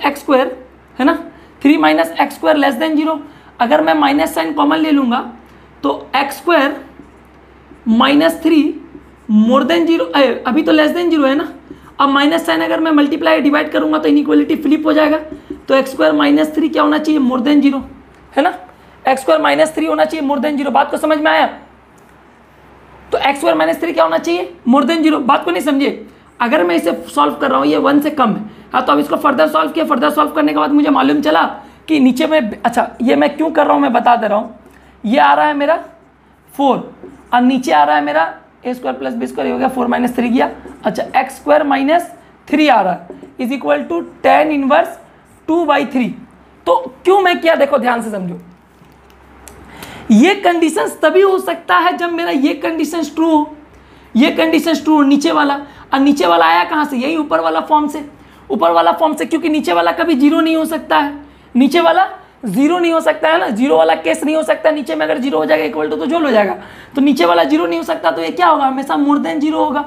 x², है ना, 3 - x² लेस देन 0। अगर मैं माइनस साइन कॉमन ले लूँगा तो x² -3 मोर देन 0, अभी तो लेस देन 0 है ना। अब माइनस साइन अगर मैं मल्टीप्लाई डिवाइड करूंगा तो इनइक्वालिटी फ्लिप हो जाएगा। तो x² -3 क्या होना चाहिए? मोर देन 0, है ना। x² -3 होना चाहिए मोर देन 0। बात को समझ में आया? तो x² -3 क्या होना चाहिए? More than 0। बात को नहीं समझे? अगर मैं इसे सॉल्व कर रहा हूँ, ये 1 से कम है, हाँ, तो अब इसको फर्दर सॉल्व किया। फर्दर सॉल्व करने के बाद मुझे मालूम चला कि नीचे में, अच्छा ये मैं क्यों कर रहा हूँ मैं बता दे रहा हूँ। ये आ रहा है मेरा 4 और नीचे आ रहा है मेरा a² + b² हो गया, 4 - 3 गया। अच्छा, x² -3 आ रहा है is equal to tan inverse 2/3। तो क्यों मैं किया? देखो ध्यान से समझो, ये कंडीशंस तभी हो सकता है जब मेरा ये कंडीशंस ट्रू हो, ये कंडीशंस ट्रू हो, नीचे वाला। और नीचे वाला आया कहाँ से? यही ऊपर वाला फॉर्म से, ऊपर वाला फॉर्म से, क्योंकि नीचे वाला कभी 0 नहीं हो सकता है, नीचे वाला 0 नहीं हो सकता है ना, 0 वाला केस नहीं हो सकता। नीचे में अगर 0 हो जाएगा इक्वल टू तो झोल हो जाएगा, तो नीचे वाला 0 नहीं हो सकता। तो ये क्या होगा? हमेशा मोर देन 0 होगा।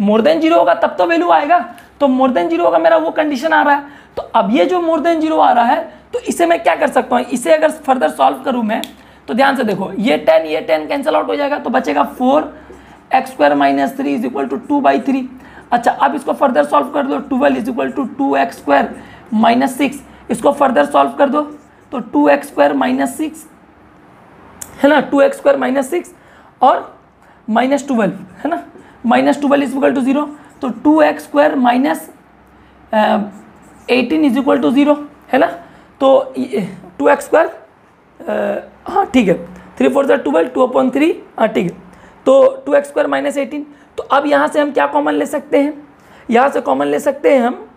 मोर देन 0 होगा तब तो वैल्यू आएगा, तो मोर देन 0 होगा, मेरा वो कंडीशन आ रहा है। तो अब ये जो मोर देन 0 आ रहा है, तो इसे मैं क्या कर सकता हूँ? इसे अगर फर्दर सॉल्व करूँ मैं, तो ध्यान से देखो, ये 10 कैंसिल आउट हो जाएगा, तो बचेगा 4x² -3 इज इक्वल टू 2/3। अच्छा, अब इसको फर्दर सॉल्व कर दो, 12 इज इक्वल टू 2x² -6, इसको फर्दर सॉल्व कर दो तो 2x² -6, है ना, 2x² -6 और -12, है ना, -12 इज इक्वल टू 0, तो 2x² -18 इज इक्वल टू 0, है ना। तो 2x², हाँ ठीक है, 3 4 12, 2/3, हाँ ठीक है। तो 2x² -18, तो अब यहाँ से हम क्या कॉमन ले सकते हैं? यहाँ से कॉमन ले सकते हैं हम,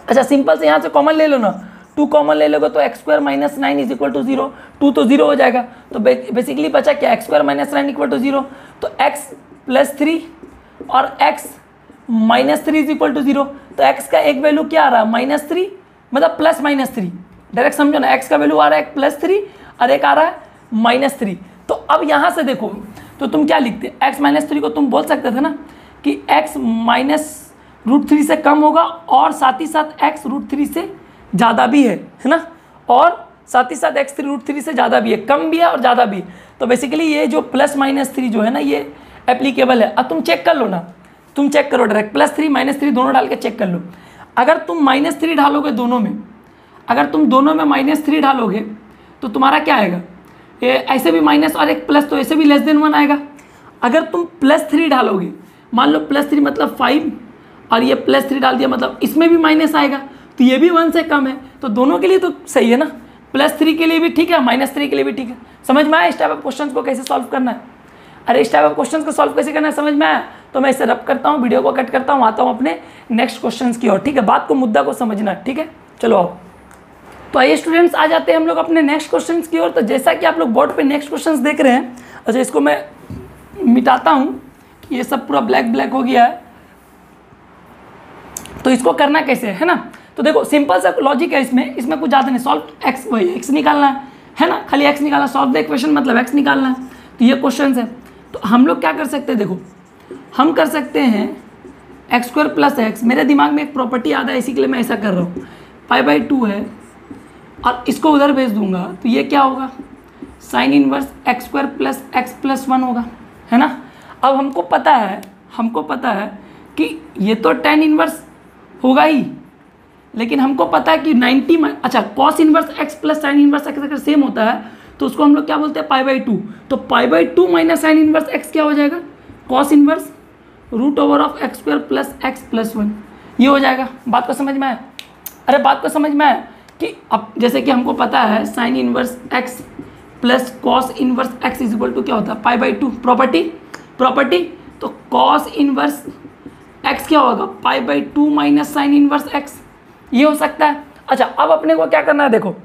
अच्छा सिंपल से यहाँ से कॉमन ले लो ना, 2 कॉमन ले लोगे तो x² -9 इज इक्वल टू 0, 2 तो 0 हो जाएगा। तो बेसिकली बचा क्या? x² -9 इक्वल टू 0, तो x + 3 और x -3 इज इक्वल टू 0। तो x का एक वैल्यू क्या आ रहा है? -3, मतलब +-3, डायरेक्ट समझो ना, x का वैल्यू आ रहा है +3 और एक आ रहा है -3। तो अब यहाँ से देखो, तो तुम क्या लिखते? x -3 को तुम बोल सकते थे ना कि x -√3 से कम होगा और साथ ही साथ x √3 से ज़्यादा भी है ना, और साथ ही साथ x √3 से ज़्यादा भी है, कम भी है और ज़्यादा भी है। तो बेसिकली ये जो +-3 जो है ना, ये एप्लीकेबल है। अब तुम चेक कर लो ना, तुम चेक करो डायरेक्ट, +3 -3 दोनों डाल के चेक कर लो। अगर तुम -3 डालोगे दोनों में, अगर तुम दोनों में -3 डालोगे तो तुम्हारा क्या आएगा, ये ऐसे भी माइनस और एक प्लस, तो ऐसे भी <1 आएगा। अगर तुम +3 डालोगे, मान लो +3 मतलब 5 और ये +3 डाल दिया, मतलब इसमें भी माइनस आएगा, तो ये भी 1 से कम है, तो दोनों के लिए तो सही है ना, +3 के लिए भी ठीक है, -3 के लिए भी ठीक है। समझ में आया इस टाइप ऑफ क्वेश्चन को कैसे सॉल्व करना है? अरे इस टाइप ऑफ क्वेश्चन को सॉल्व कैसे करना है समझ में आया? तो मैं इसे रब करता हूँ, वीडियो को कट करता हूँ, आता हूँ अपने नेक्स्ट क्वेश्चन की ओर, ठीक है? बात को, मुद्दा को समझना, ठीक है? चलो आओ। तो आइए स्टूडेंट्स, आ जाते हैं हम लोग अपने नेक्स्ट क्वेश्चन की ओर। तो जैसा कि आप लोग बोर्ड पे नेक्स्ट क्वेश्चन देख रहे हैं, अच्छा इसको मैं मिटाता हूँ, ये सब पूरा ब्लैक हो गया है। तो इसको करना कैसे है ना? तो देखो सिंपल सा लॉजिक है इसमें कुछ ज़्यादा नहीं। सॉल्व एक्स, वही एक्स निकालना है ना, खाली एक्स निकालना, सॉल्व द इक्वेशन मतलब एक्स निकालना है। तो ये क्वेश्चन है। तो हम लोग क्या कर सकते हैं, देखो हम कर सकते हैं x² + x। मेरे दिमाग में एक प्रॉपर्टी याद है, इसी के लिए मैं ऐसा कर रहा हूँ। π/2 है और इसको उधर भेज दूंगा, तो ये क्या होगा, sin इनवर्स x² + x + 1 होगा, है ना? अब हमको पता है कि ये तो tan इनवर्स होगा ही, लेकिन हमको पता है कि 90 अच्छा cos inverse x + sin inverse x अगर सेम होता है तो उसको हम लोग क्या बोलते हैं, π/2। तो π/2 - sin इनवर्स x क्या हो जाएगा, cos inverse √over x² + x + 1, ये हो जाएगा। बात को समझ में आया? अरे बात को समझ में आया कि अब जैसे कि हमको पता है sin inverse x + cos inverse x = क्या होता है, π/2। प्रॉपर्टी तो cos इनवर्स x क्या होगा, π/2 - sin इनवर्स x, ये हो सकता है। अच्छा अब अपने को क्या करना है, देखो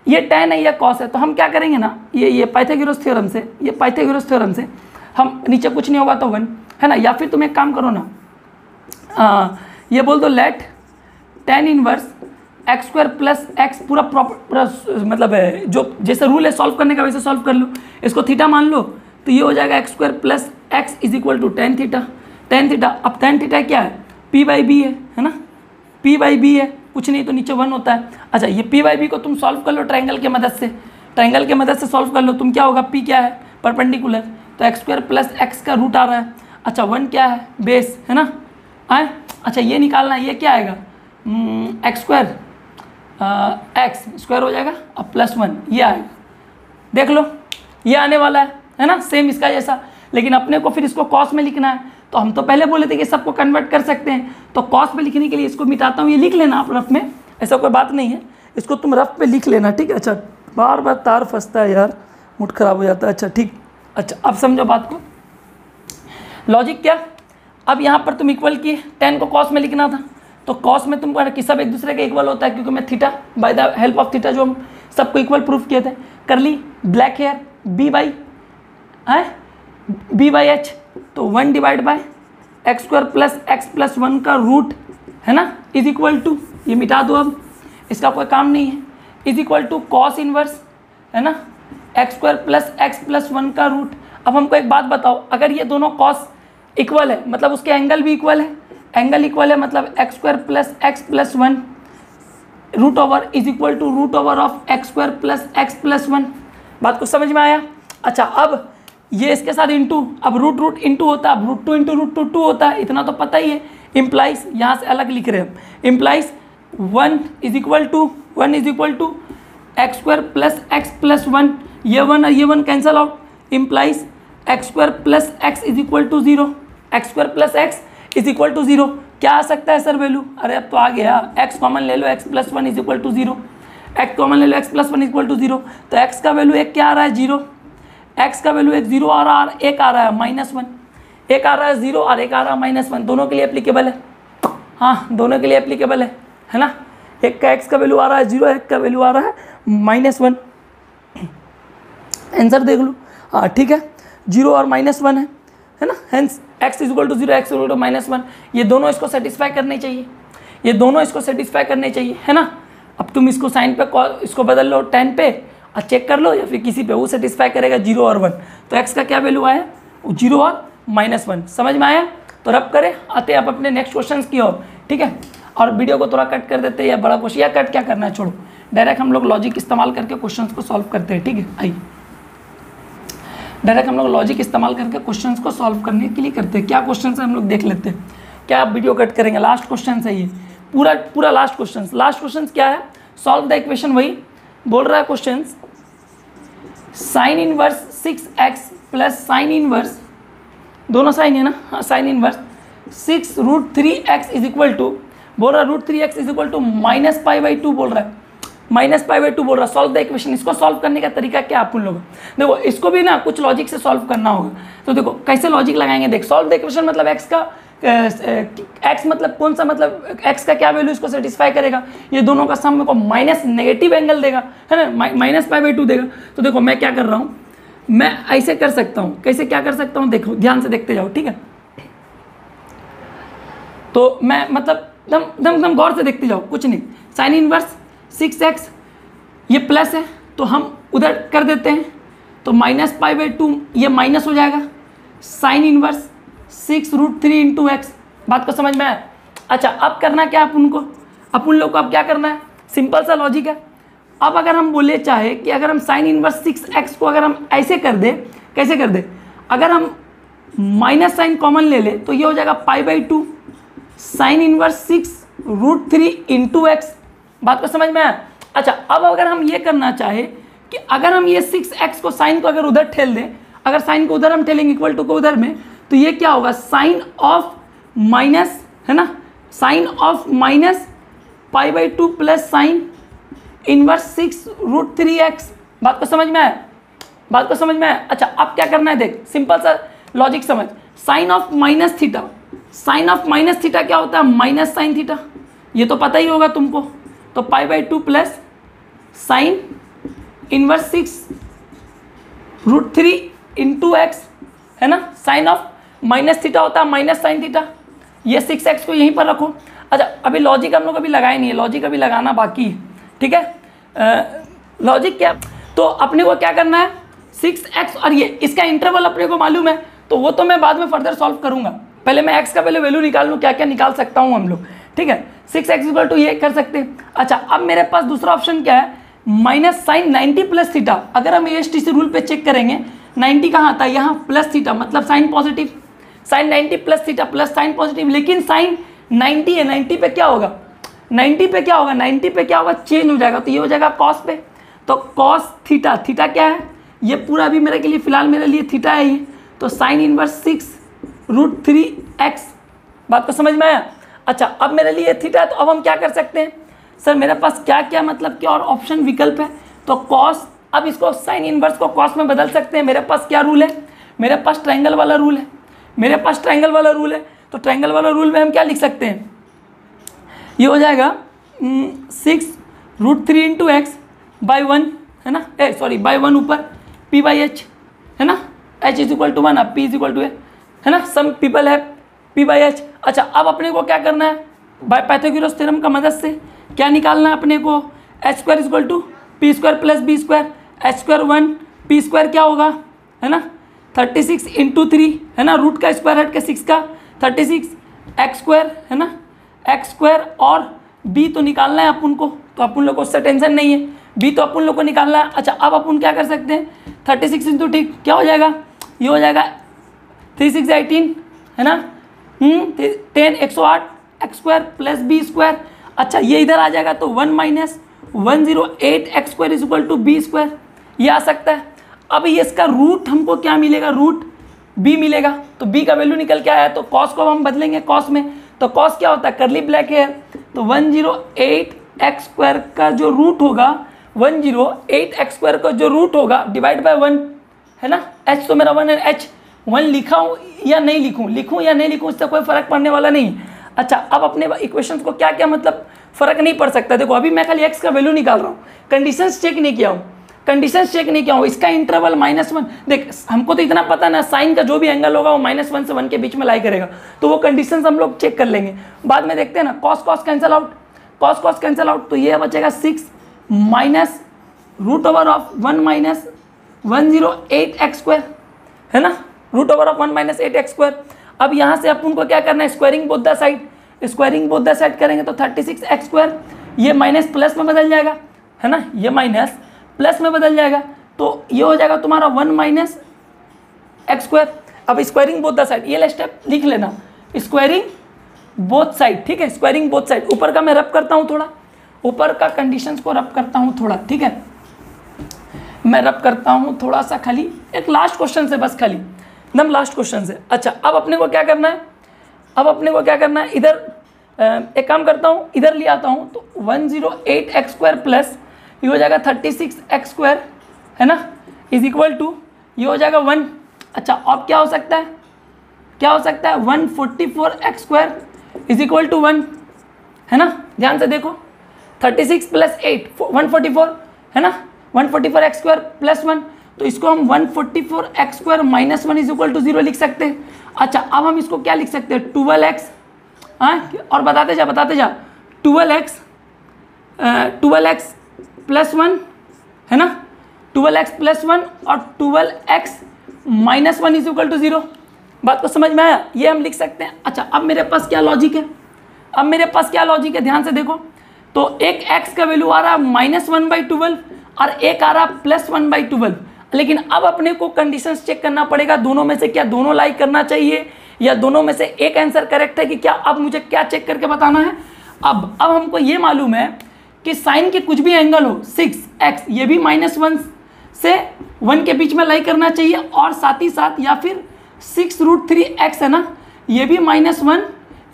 ये tan है या cos है, तो हम क्या करेंगे ना, ये पाइथागोरस थ्योरम से हम, नीचे कुछ नहीं होगा तो 1 है ना, या फिर तुम एक काम करो ना, ये बोल दो late tan inverse x² + x पूरा मतलब है, जो जैसे रूल है सॉल्व करने का वैसे सॉल्व कर लो। इसको थीटा मान लो, तो ये हो जाएगा x² + x = tan थीटा। अब tan थीटा क्या है, p/b है ना, p/b है, कुछ नहीं तो नीचे 1 होता है। अच्छा ये p/b को तुम सॉल्व कर लो ट्रायंगल के मदद से सॉल्व कर लो। तुम क्या होगा, p क्या है, परपेंडिकुलर, तो x² + x का रूट आ रहा है। अच्छा 1 क्या है, बेस है ना, आए। अच्छा ये निकालना है, ये क्या आएगा, x² x² हो जाएगा अब +1, ये आएगा। देख लो ये आने वाला है ना, सेम इसका जैसा, लेकिन अपने को फिर इसको cos में लिखना है। तो हम तो पहले बोले थे कि सबको कन्वर्ट कर सकते हैं, तो cos में लिखने के लिए इसको मिटाता हूँ, ये लिख लेना आप रफ में, ऐसा कोई बात नहीं है, इसको तुम रफ पे लिख लेना, ठीक है? अच्छा बार बार तार फंसता है यार, मूड खराब हो जाता है। अच्छा ठीक, अच्छा अब समझो बात को, लॉजिक क्या। अब यहाँ पर तुम इक्वल किए, tan को cos में लिखना था, तो cos में तुमको कि सब एक दूसरे के इक्वल होता है, क्योंकि मैं theta by the help of theta जो हम सबको इक्वल प्रूफ किए थे, कर ली। ब्लैक हेयर b/h, तो 1 / x² + x + 1 का रूट है ना, = ये मिटा दो, अब इसका कोई काम नहीं है, = cos इनवर्स है ना, x² + x + 1 का रूट। अब हमको एक बात बताओ, अगर ये दोनों cos इक्वल है मतलब उसके एंगल भी इक्वल है, मतलब x² + x + 1 √over x² + x + 1। बात को समझ में आया? अच्छा अब ये इसके साथ इंटू, अब रूट इंटू होता है, अब √2 × √2 होता है, इतना तो पता ही है। इम्प्लाइज यहाँ से अलग लिख रहे हैं, इम्प्लाइज 1 = x² + x + 1, ये 1 और ये 1 cancel out, implies x² + x = 0, x² + x = 0। क्या आ सकता है सर वैल्यू, अरे अब तो आ गया, x कॉमन ले लो, x + 1 = 0, x कॉमन ले लो, x + 1 = 0, तो x का वैल्यू एक क्या आ रहा है, 0, x का वैल्यू एक 0 आ रहा है, एक आ रहा है -1, एक आ रहा है 0 और एक आ रहा है -1, दोनों के लिए एप्लीकेबल है, हाँ दोनों के लिए एप्लीकेबल है ना। एक का x का वैल्यू आ रहा है 0, एक का वैल्यू आ रहा है -1, आंसर देख लो, हाँ ठीक है, 0 और -1 है ना, हेंस x = 0, x = -1, ये दोनों इसको सेटिस्फाई करने चाहिए, है ना। अब तुम इसको साइन पे इसको बदल लो tan पे और चेक कर लो, या फिर किसी पे, वो सेटिस्फाई करेगा 0 और 1, तो x का क्या वैल्यू आया, 0 और -1। समझ में आया? तो रब करें, आते हैं आप अपने नेक्स्ट क्वेश्चन की ओर, ठीक है। और वीडियो को थोड़ा कट कर देते हैं, या बड़ा क्वेश्चन, या कट क्या करना है छोड़ो, डायरेक्ट हम लोग लॉजिक इस्तेमाल करके क्वेश्चन को सॉल्व करते हैं, ठीक है। आइए डायरेक्ट हम लोग लॉजिक इस्तेमाल करके क्वेश्चन को सॉल्व करने के लिए करते हैं। क्या क्वेश्चन है हम लोग देख लेते हैं, क्या आप वीडियो कट करेंगे, लास्ट क्वेश्चन है ये, पूरा लास्ट क्वेश्चन क्या है, सॉल्व द इक्वेशन। वही बोल रहा है question, sine inverse 6x plus sine inverse, दोनों साइन है ना, हाँ sine inverse 6√3x is equal to, बोल रहा है √3x इज इक्वल टू -π/2 बोल रहा है, -π/2 बोल रहा है। Solve the equation. इसको सॉल्व करने का तरीका क्या आप उन लोगों, देखो इसको भी ना कुछ लॉजिक से सॉल्व करना होगा। तो देखो कैसे लॉजिक लगाएंगे, देख सॉल्व द इक्वेशन मतलब x का x मतलब कौन सा, मतलब x का क्या वैल्यू इसको सेटिस्फाई करेगा, ये दोनों का सम मेरे को माइनस नेगेटिव एंगल देगा, है ना, -π/2 देगा। तो देखो मैं क्या कर रहा हूँ, मैं ऐसे कर सकता हूँ, कैसे क्या कर सकता हूँ, देखो ध्यान से देखते जाओ, ठीक है। तो मैं मतलब दम गौर से देखते जाओ, कुछ नहीं, साइन इनवर्स 6x ये प्लस है तो हम उधर कर देते हैं, तो -π/2 ये माइनस हो जाएगा, साइन इनवर्स 6√3 इंटू एक्स। बात को समझ में आया। अच्छा अब करना क्या अपन लोग को अब क्या करना है, सिंपल सा लॉजिक है। अब अगर हम बोले चाहे कि अगर हम साइन इनवर्स 6x को अगर हम ऐसे कर दे, कैसे कर दे, अगर हम माइनस साइन कॉमन ले ले तो ये हो जाएगा π/2 साइन इनवर्स 6√3 इंटू एक्स। बात को समझ में आया। अच्छा अब अगर हम ये करना चाहे कि अगर हम ये 6x को साइन को अगर उधर ठेल दें, अगर साइन को उधर हम ठेलेंगे इक्वल टू को उधर में, तो ये क्या होगा, साइन ऑफ माइनस, है ना, sine of minus π/2 plus sine inverse 6√3x। बात को समझ में आया, बात को समझ में आया। अच्छा अब क्या करना है, देख सिंपल सा लॉजिक समझ, sine of minus theta, sine of minus theta क्या होता है, माइनस साइन थीटा, ये तो पता ही होगा तुमको। तो π/2 plus sine inverse 6√3 into x, है ना, साइन ऑफ माइनस थीटा होता है माइनस साइन थीटा। ये 6x को यहीं पर रखो। अच्छा अभी लॉजिक हम लोग अभी लगाए नहीं है, लॉजिक अभी लगाना बाकी है, ठीक है। लॉजिक क्या, तो अपने को क्या करना है, 6x और ये इसका इंटरवल अपने को मालूम है, तो वो तो मैं बाद में फर्दर सॉल्व करूंगा। पहले मैं x का पहले वैल्यू निकाल लूँ, क्या क्या निकाल सकता हूँ हम लोग, ठीक है। 6x इक्वल टू ये कर सकते हैं। अच्छा अब मेरे पास दूसरा ऑप्शन क्या है, माइनस साइन 90 प्लस थीटा। अगर हम ASTC रूल पे चेक करेंगे 90 कहाँ आता है, यहाँ प्लस थीटा मतलब sine positive, sine 90 plus theta plus sine positive, लेकिन साइन 90 है, 90 पे क्या होगा, 90 पे क्या होगा, 90 पे क्या होगा, चेंज हो जाएगा, तो ये हो जाएगा कॉस पे। तो कॉस थीटा, थीटा क्या है, ये पूरा अभी मेरे के लिए फिलहाल मेरे लिए थीटा है ये, तो साइन इनवर्स 6√3x। बात को समझ में आया। अच्छा अब मेरे लिए थीटा है, तो अब हम क्या कर सकते हैं, सर मेरे पास क्या क्या मतलब क्या और ऑप्शन विकल्प है, तो कॉस, अब इसको साइन इनवर्स को कॉस में बदल सकते हैं। मेरे पास क्या रूल है, मेरे पास ट्रायंगल वाला रूल है, मेरे पास ट्रायंगल वाला रूल है। तो ट्रायंगल वाला रूल में हम क्या लिख सकते हैं, ये हो जाएगा 6√3 इंटू एक्स बाई 1, है ना, सॉरी बाई 1 ऊपर p/h, है ना, h इज इक्वल टू 1, अब p इज इक्वल टू है ना, सम पीपल है p/h। अच्छा अब अपने को क्या करना है, बाय पाइथागोरस थ्योरम का मदद से क्या निकालना है अपने को, h² is equal to p² plus b², h² 1, p² क्या होगा, है ना 36 इंटू 3, है ना, रूट का स्क्वायर हट के 6 का 36, x², है ना, x² और b तो निकालना है अपन को, तो अपन लोग को उससे टेंशन नहीं है, b तो अपन लोग को निकालना है। अच्छा अब अपन क्या कर सकते हैं, 36 इंटू ठीक क्या हो जाएगा, ये हो जाएगा 3 6 18, है ना, 10 108 x² प्लस b²। अच्छा ये इधर आ जाएगा तो 1 minus 108 x² is equal to b², ये आ सकता है। अब ये इसका रूट हमको क्या मिलेगा, रूट b मिलेगा, तो b का वैल्यू निकल के आया, तो cos को हम बदलेंगे cos में, तो cos क्या होता है, करली ब्लैक है, तो 108 x² का जो रूट होगा, 108 x² का जो रूट होगा डिवाइड बाय 1, है ना, h तो मेरा 1 है, h 1 लिखाऊँ या नहीं लिखूँ या नहीं लिखूँ, इससे कोई फर्क पड़ने वाला नहीं। अच्छा अब अपने इक्वेशंस को क्या क्या मतलब फर्क नहीं पड़ सकता। देखो अभी मैं खाली x का वैल्यू निकाल रहा हूँ, कंडीशंस चेक नहीं किया हूँ, कंडीशंस चेक नहीं किया हूँ, इसका इंटरवल -1, देख हमको तो इतना पता ना, साइन का जो भी एंगल होगा वो -1 से 1 के बीच में लाई करेगा, तो वो कंडीशंस हम लोग चेक कर लेंगे बाद में, देखते हैं ना। cos cos cancel out, cos cos cancel out, तो ये बचेगा 6 माइनस √1 माइनस 108 x², है ना, √1 माइनस 8 x²। अब यहाँ से अपन को क्या करना है, squaring both the side, squaring both the side करेंगे तो 36 x², ये माइनस प्लस में बदल जाएगा, है ना, ये माइनस प्लस में बदल जाएगा, तो ये हो जाएगा तुम्हारा 1 माइनस x²। अब स्क्वायरिंग बोथ द साइड, ये स्टेप लिख लेना, स्क्वायरिंग बोथ साइड, ठीक है, स्क्वायरिंग बोथ साइड, ऊपर का मैं रब करता हूँ थोड़ा, ऊपर का कंडीशंस को रब करता हूँ थोड़ा, ठीक है, मैं रब करता हूँ थोड़ा सा, खाली एक लास्ट क्वेश्चन से, बस खाली एकदम लास्ट क्वेश्चन से। अच्छा, अब अपने को क्या करना है, अब अपने को क्या करना है, इधर एक काम करता हूँ, इधर ले आता हूँ, तो 108x² प्लस ये हो जाएगा 36x², है ना, इज इक्वल टू ये हो जाएगा 1। अच्छा, अब क्या हो सकता है, क्या हो सकता है, 144x² इज इक्वल टू 1, है ना, ध्यान से देखो, 36 प्लस 8 144, है ना, 144x² प्लस 1, तो इसको हम 144x² minus 1 is equal to 0 लिख सकते हैं। अच्छा, अब हम इसको क्या लिख सकते हैं, 12x, हाँ, और बताते जा 12x प्लस 1, है ना, 12x प्लस 1 और 12x minus 1 is equal to 0। बात को समझ में आया, ये हम लिख सकते हैं। अच्छा, अब मेरे पास क्या लॉजिक है, अब मेरे पास क्या लॉजिक है, ध्यान से देखो, तो एक x का वैल्यू आ रहा है -1/12 और एक आ रहा +1/12, लेकिन अब अपने को कंडीशंस चेक करना पड़ेगा, दोनों में से क्या दोनों लाइक करना चाहिए या दोनों में से एक आंसर करेक्ट है कि क्या, अब मुझे क्या चेक करके बताना है। अब हमको ये मालूम है कि साइन के कुछ भी एंगल हो 6x, ये भी -1 से 1 के बीच में लाई करना चाहिए, और साथ ही साथ या फिर 6√3x है ना, ये भी -1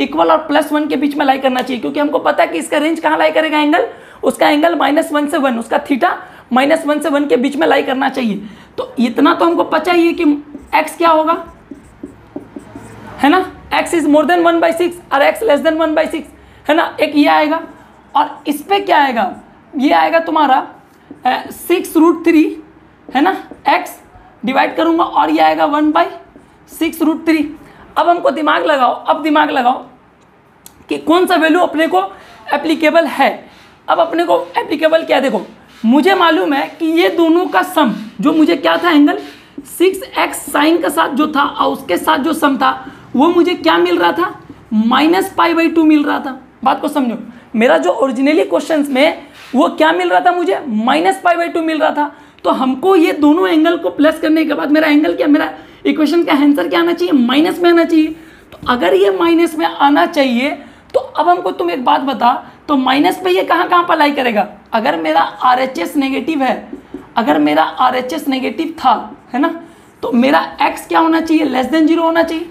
इक्वल और +1 के बीच में लाई करना चाहिए, क्योंकि हमको पता है कि इसका रेंज कहाँ लाई करेगा एंगल, उसका एंगल -1 से 1, उसका थीटा -1 से 1 के बीच में लाई करना चाहिए। तो इतना तो हमको पता ही है कि x क्या होगा, है ना, x इज मोर देन 1/6 और x लेस देन 1/6, है ना, एक ये आएगा, और इस पे क्या आएगा, ये आएगा तुम्हारा 6√3, है ना, x डिवाइड करूंगा और ये आएगा 1/6√3। अब हमको दिमाग लगाओ, अब दिमाग लगाओ कि कौन सा वैल्यू अपने को एप्लीकेबल है। अब अपने को एप्लीकेबल क्या, देखो मुझे मालूम है कि ये दोनों का सम, जो मुझे क्या था एंगल 6x साइन का साथ जो था और उसके साथ जो सम था, वो मुझे क्या मिल रहा था, -π/2 मिल रहा था। बात को समझो, मेरा जो ओरिजिनली क्वेश्चंस में वो क्या मिल रहा था, मुझे -π/2 मिल रहा था। तो हमको ये दोनों एंगल को प्लस करने के बाद मेरा एंगल क्या, मेरा इक्वेशन का आंसर क्या आना चाहिए, माइनस में आना चाहिए। तो अगर ये माइनस में आना चाहिए, तो अब हमको तुम एक बात बता, तो माइनस पे ये कहाँ पर लाई करेगा, अगर मेरा RHS नेगेटिव है, अगर मेरा RHS नेगेटिव था, है ना, तो मेरा x क्या होना चाहिए, लेस देन 0 होना चाहिए।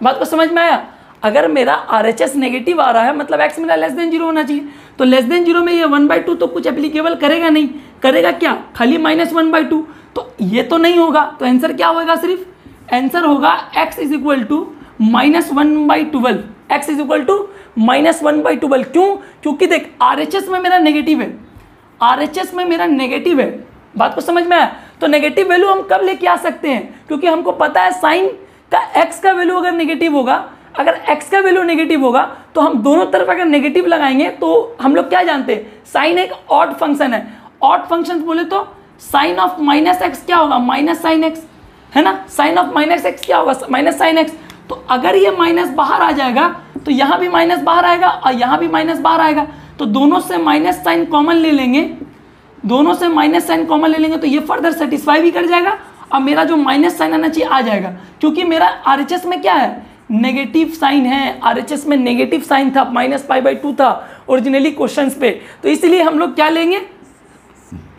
बात को समझ में आया, अगर मेरा RHS नेगेटिव आ रहा है मतलब x मेरा लेस देन 0 होना चाहिए, तो लेस देन 0 में ये 1/2 तो कुछ एप्लीकेबल करेगा नहीं, करेगा क्या, खाली -1/2, तो ये तो नहीं होगा। तो आंसर क्या होगा, सिर्फ आंसर होगा x is equal to -1/12, x is equal to -1/12। क्यों, क्योंकि देख RHS में मेरा नेगेटिव है, RHS में मेरा नेगेटिव है। बात को समझ में आया, तो नेगेटिव वैल्यू हम कब लेके आ सकते हैं, क्योंकि हमको पता है साइन का x का वैल्यू अगर नेगेटिव होगा, अगर x का वैल्यू नेगेटिव होगा तो हम दोनों तरफ अगर नेगेटिव लगाएंगे, तो हम लोग क्या जानते हैं, साइन एक ऑड फंक्शन है, ऑड फंक्शन बोले तो साइन ऑफ -x क्या होगा, -sin x, है ना, साइन ऑफ -x क्या होगा, -sin x। तो अगर ये माइनस बाहर आ जाएगा तो यहाँ भी माइनस बाहर आएगा और यहाँ भी माइनस बाहर आएगा, तो दोनों से माइनस साइन कॉमन ले लेंगे, दोनों से माइनस साइन कॉमन ले लेंगे, तो ये फर्दर सेटिस्फाई भी कर जाएगा और मेरा जो माइनस साइन आना चाहिए आ जाएगा, क्योंकि मेरा RHS में क्या है, नेगेटिव साइन है, RHS में नेगेटिव साइन था, -π/2 था ओरिजिनली क्वेश्चंस पे, तो इसलिए हम लोग क्या लेंगे,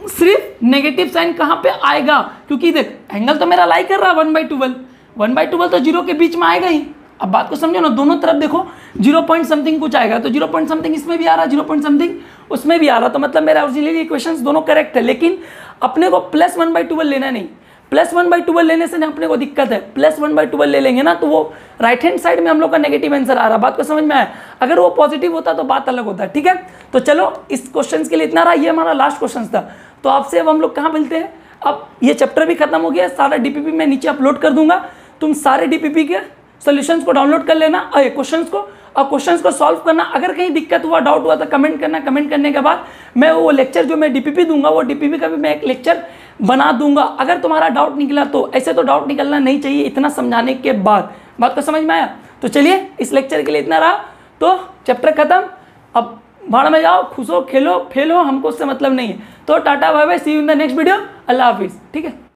सिर्फ नेगेटिव साइन कहाँ पे आएगा, क्योंकि देख एंगल तो मेरा लाई कर रहा है 1/12, 1/12 तो 0 के बीच में आएगा ही। अब बात को समझो ना, दोनों तरफ देखो 0 पॉइंट समथिंग कुछ आएगा, तो 0 पॉइंट समथिंग इसमें भी आ रहा है, 0 पॉइंट समथिंग उसमें भी आ रहा, तो मतलब मेरा ओरिजिनली इक्वेशंस दोनों करेक्ट है। लेकिन अपने को +1/12 लेना नहीं, +1/12 लेने से ना अपने को दिक्कत है, +1/12 ले लेंगे ना तो वो राइट हैंड साइड में हम लोग का नेगेटिव आंसर आ रहा। बात को समझ में आया, अगर वो पॉजिटिव होता तो बात अलग होता, ठीक है। तो चलो इस क्वेश्चन के लिए इतना रहा, ये हमारा लास्ट क्वेश्चन था। तो आपसे अब हम लोग कहाँ मिलते हैं, अब ये चैप्टर भी खत्म हो गया, सारा DPP मैं नीचे अपलोड कर दूंगा, तुम सारे DPP के सॉल्यूशंस को डाउनलोड कर लेना, क्वेश्चंस को, और क्वेश्चंस को सॉल्व करना। अगर कहीं दिक्कत हुआ, डाउट हुआ तो कमेंट करना, कमेंट करने के बाद मैं वो लेक्चर जो मैं DPP दूंगा, वो DPP का भी मैं एक लेक्चर बना दूंगा। अगर तुम्हारा डाउट निकला तो, ऐसे तो डाउट निकलना नहीं चाहिए इतना समझाने के बाद। बात को समझ में आया, तो चलिए इस लेक्चर के लिए इतना रहा, तो चैप्टर खत्म, अब भाड़ में जाओ, खुश हो, खेलो, फेल हो, हमको उससे मतलब नहीं है। तो tata bye bye, see you in the next video, अल्लाह हाफिज़, ठीक है।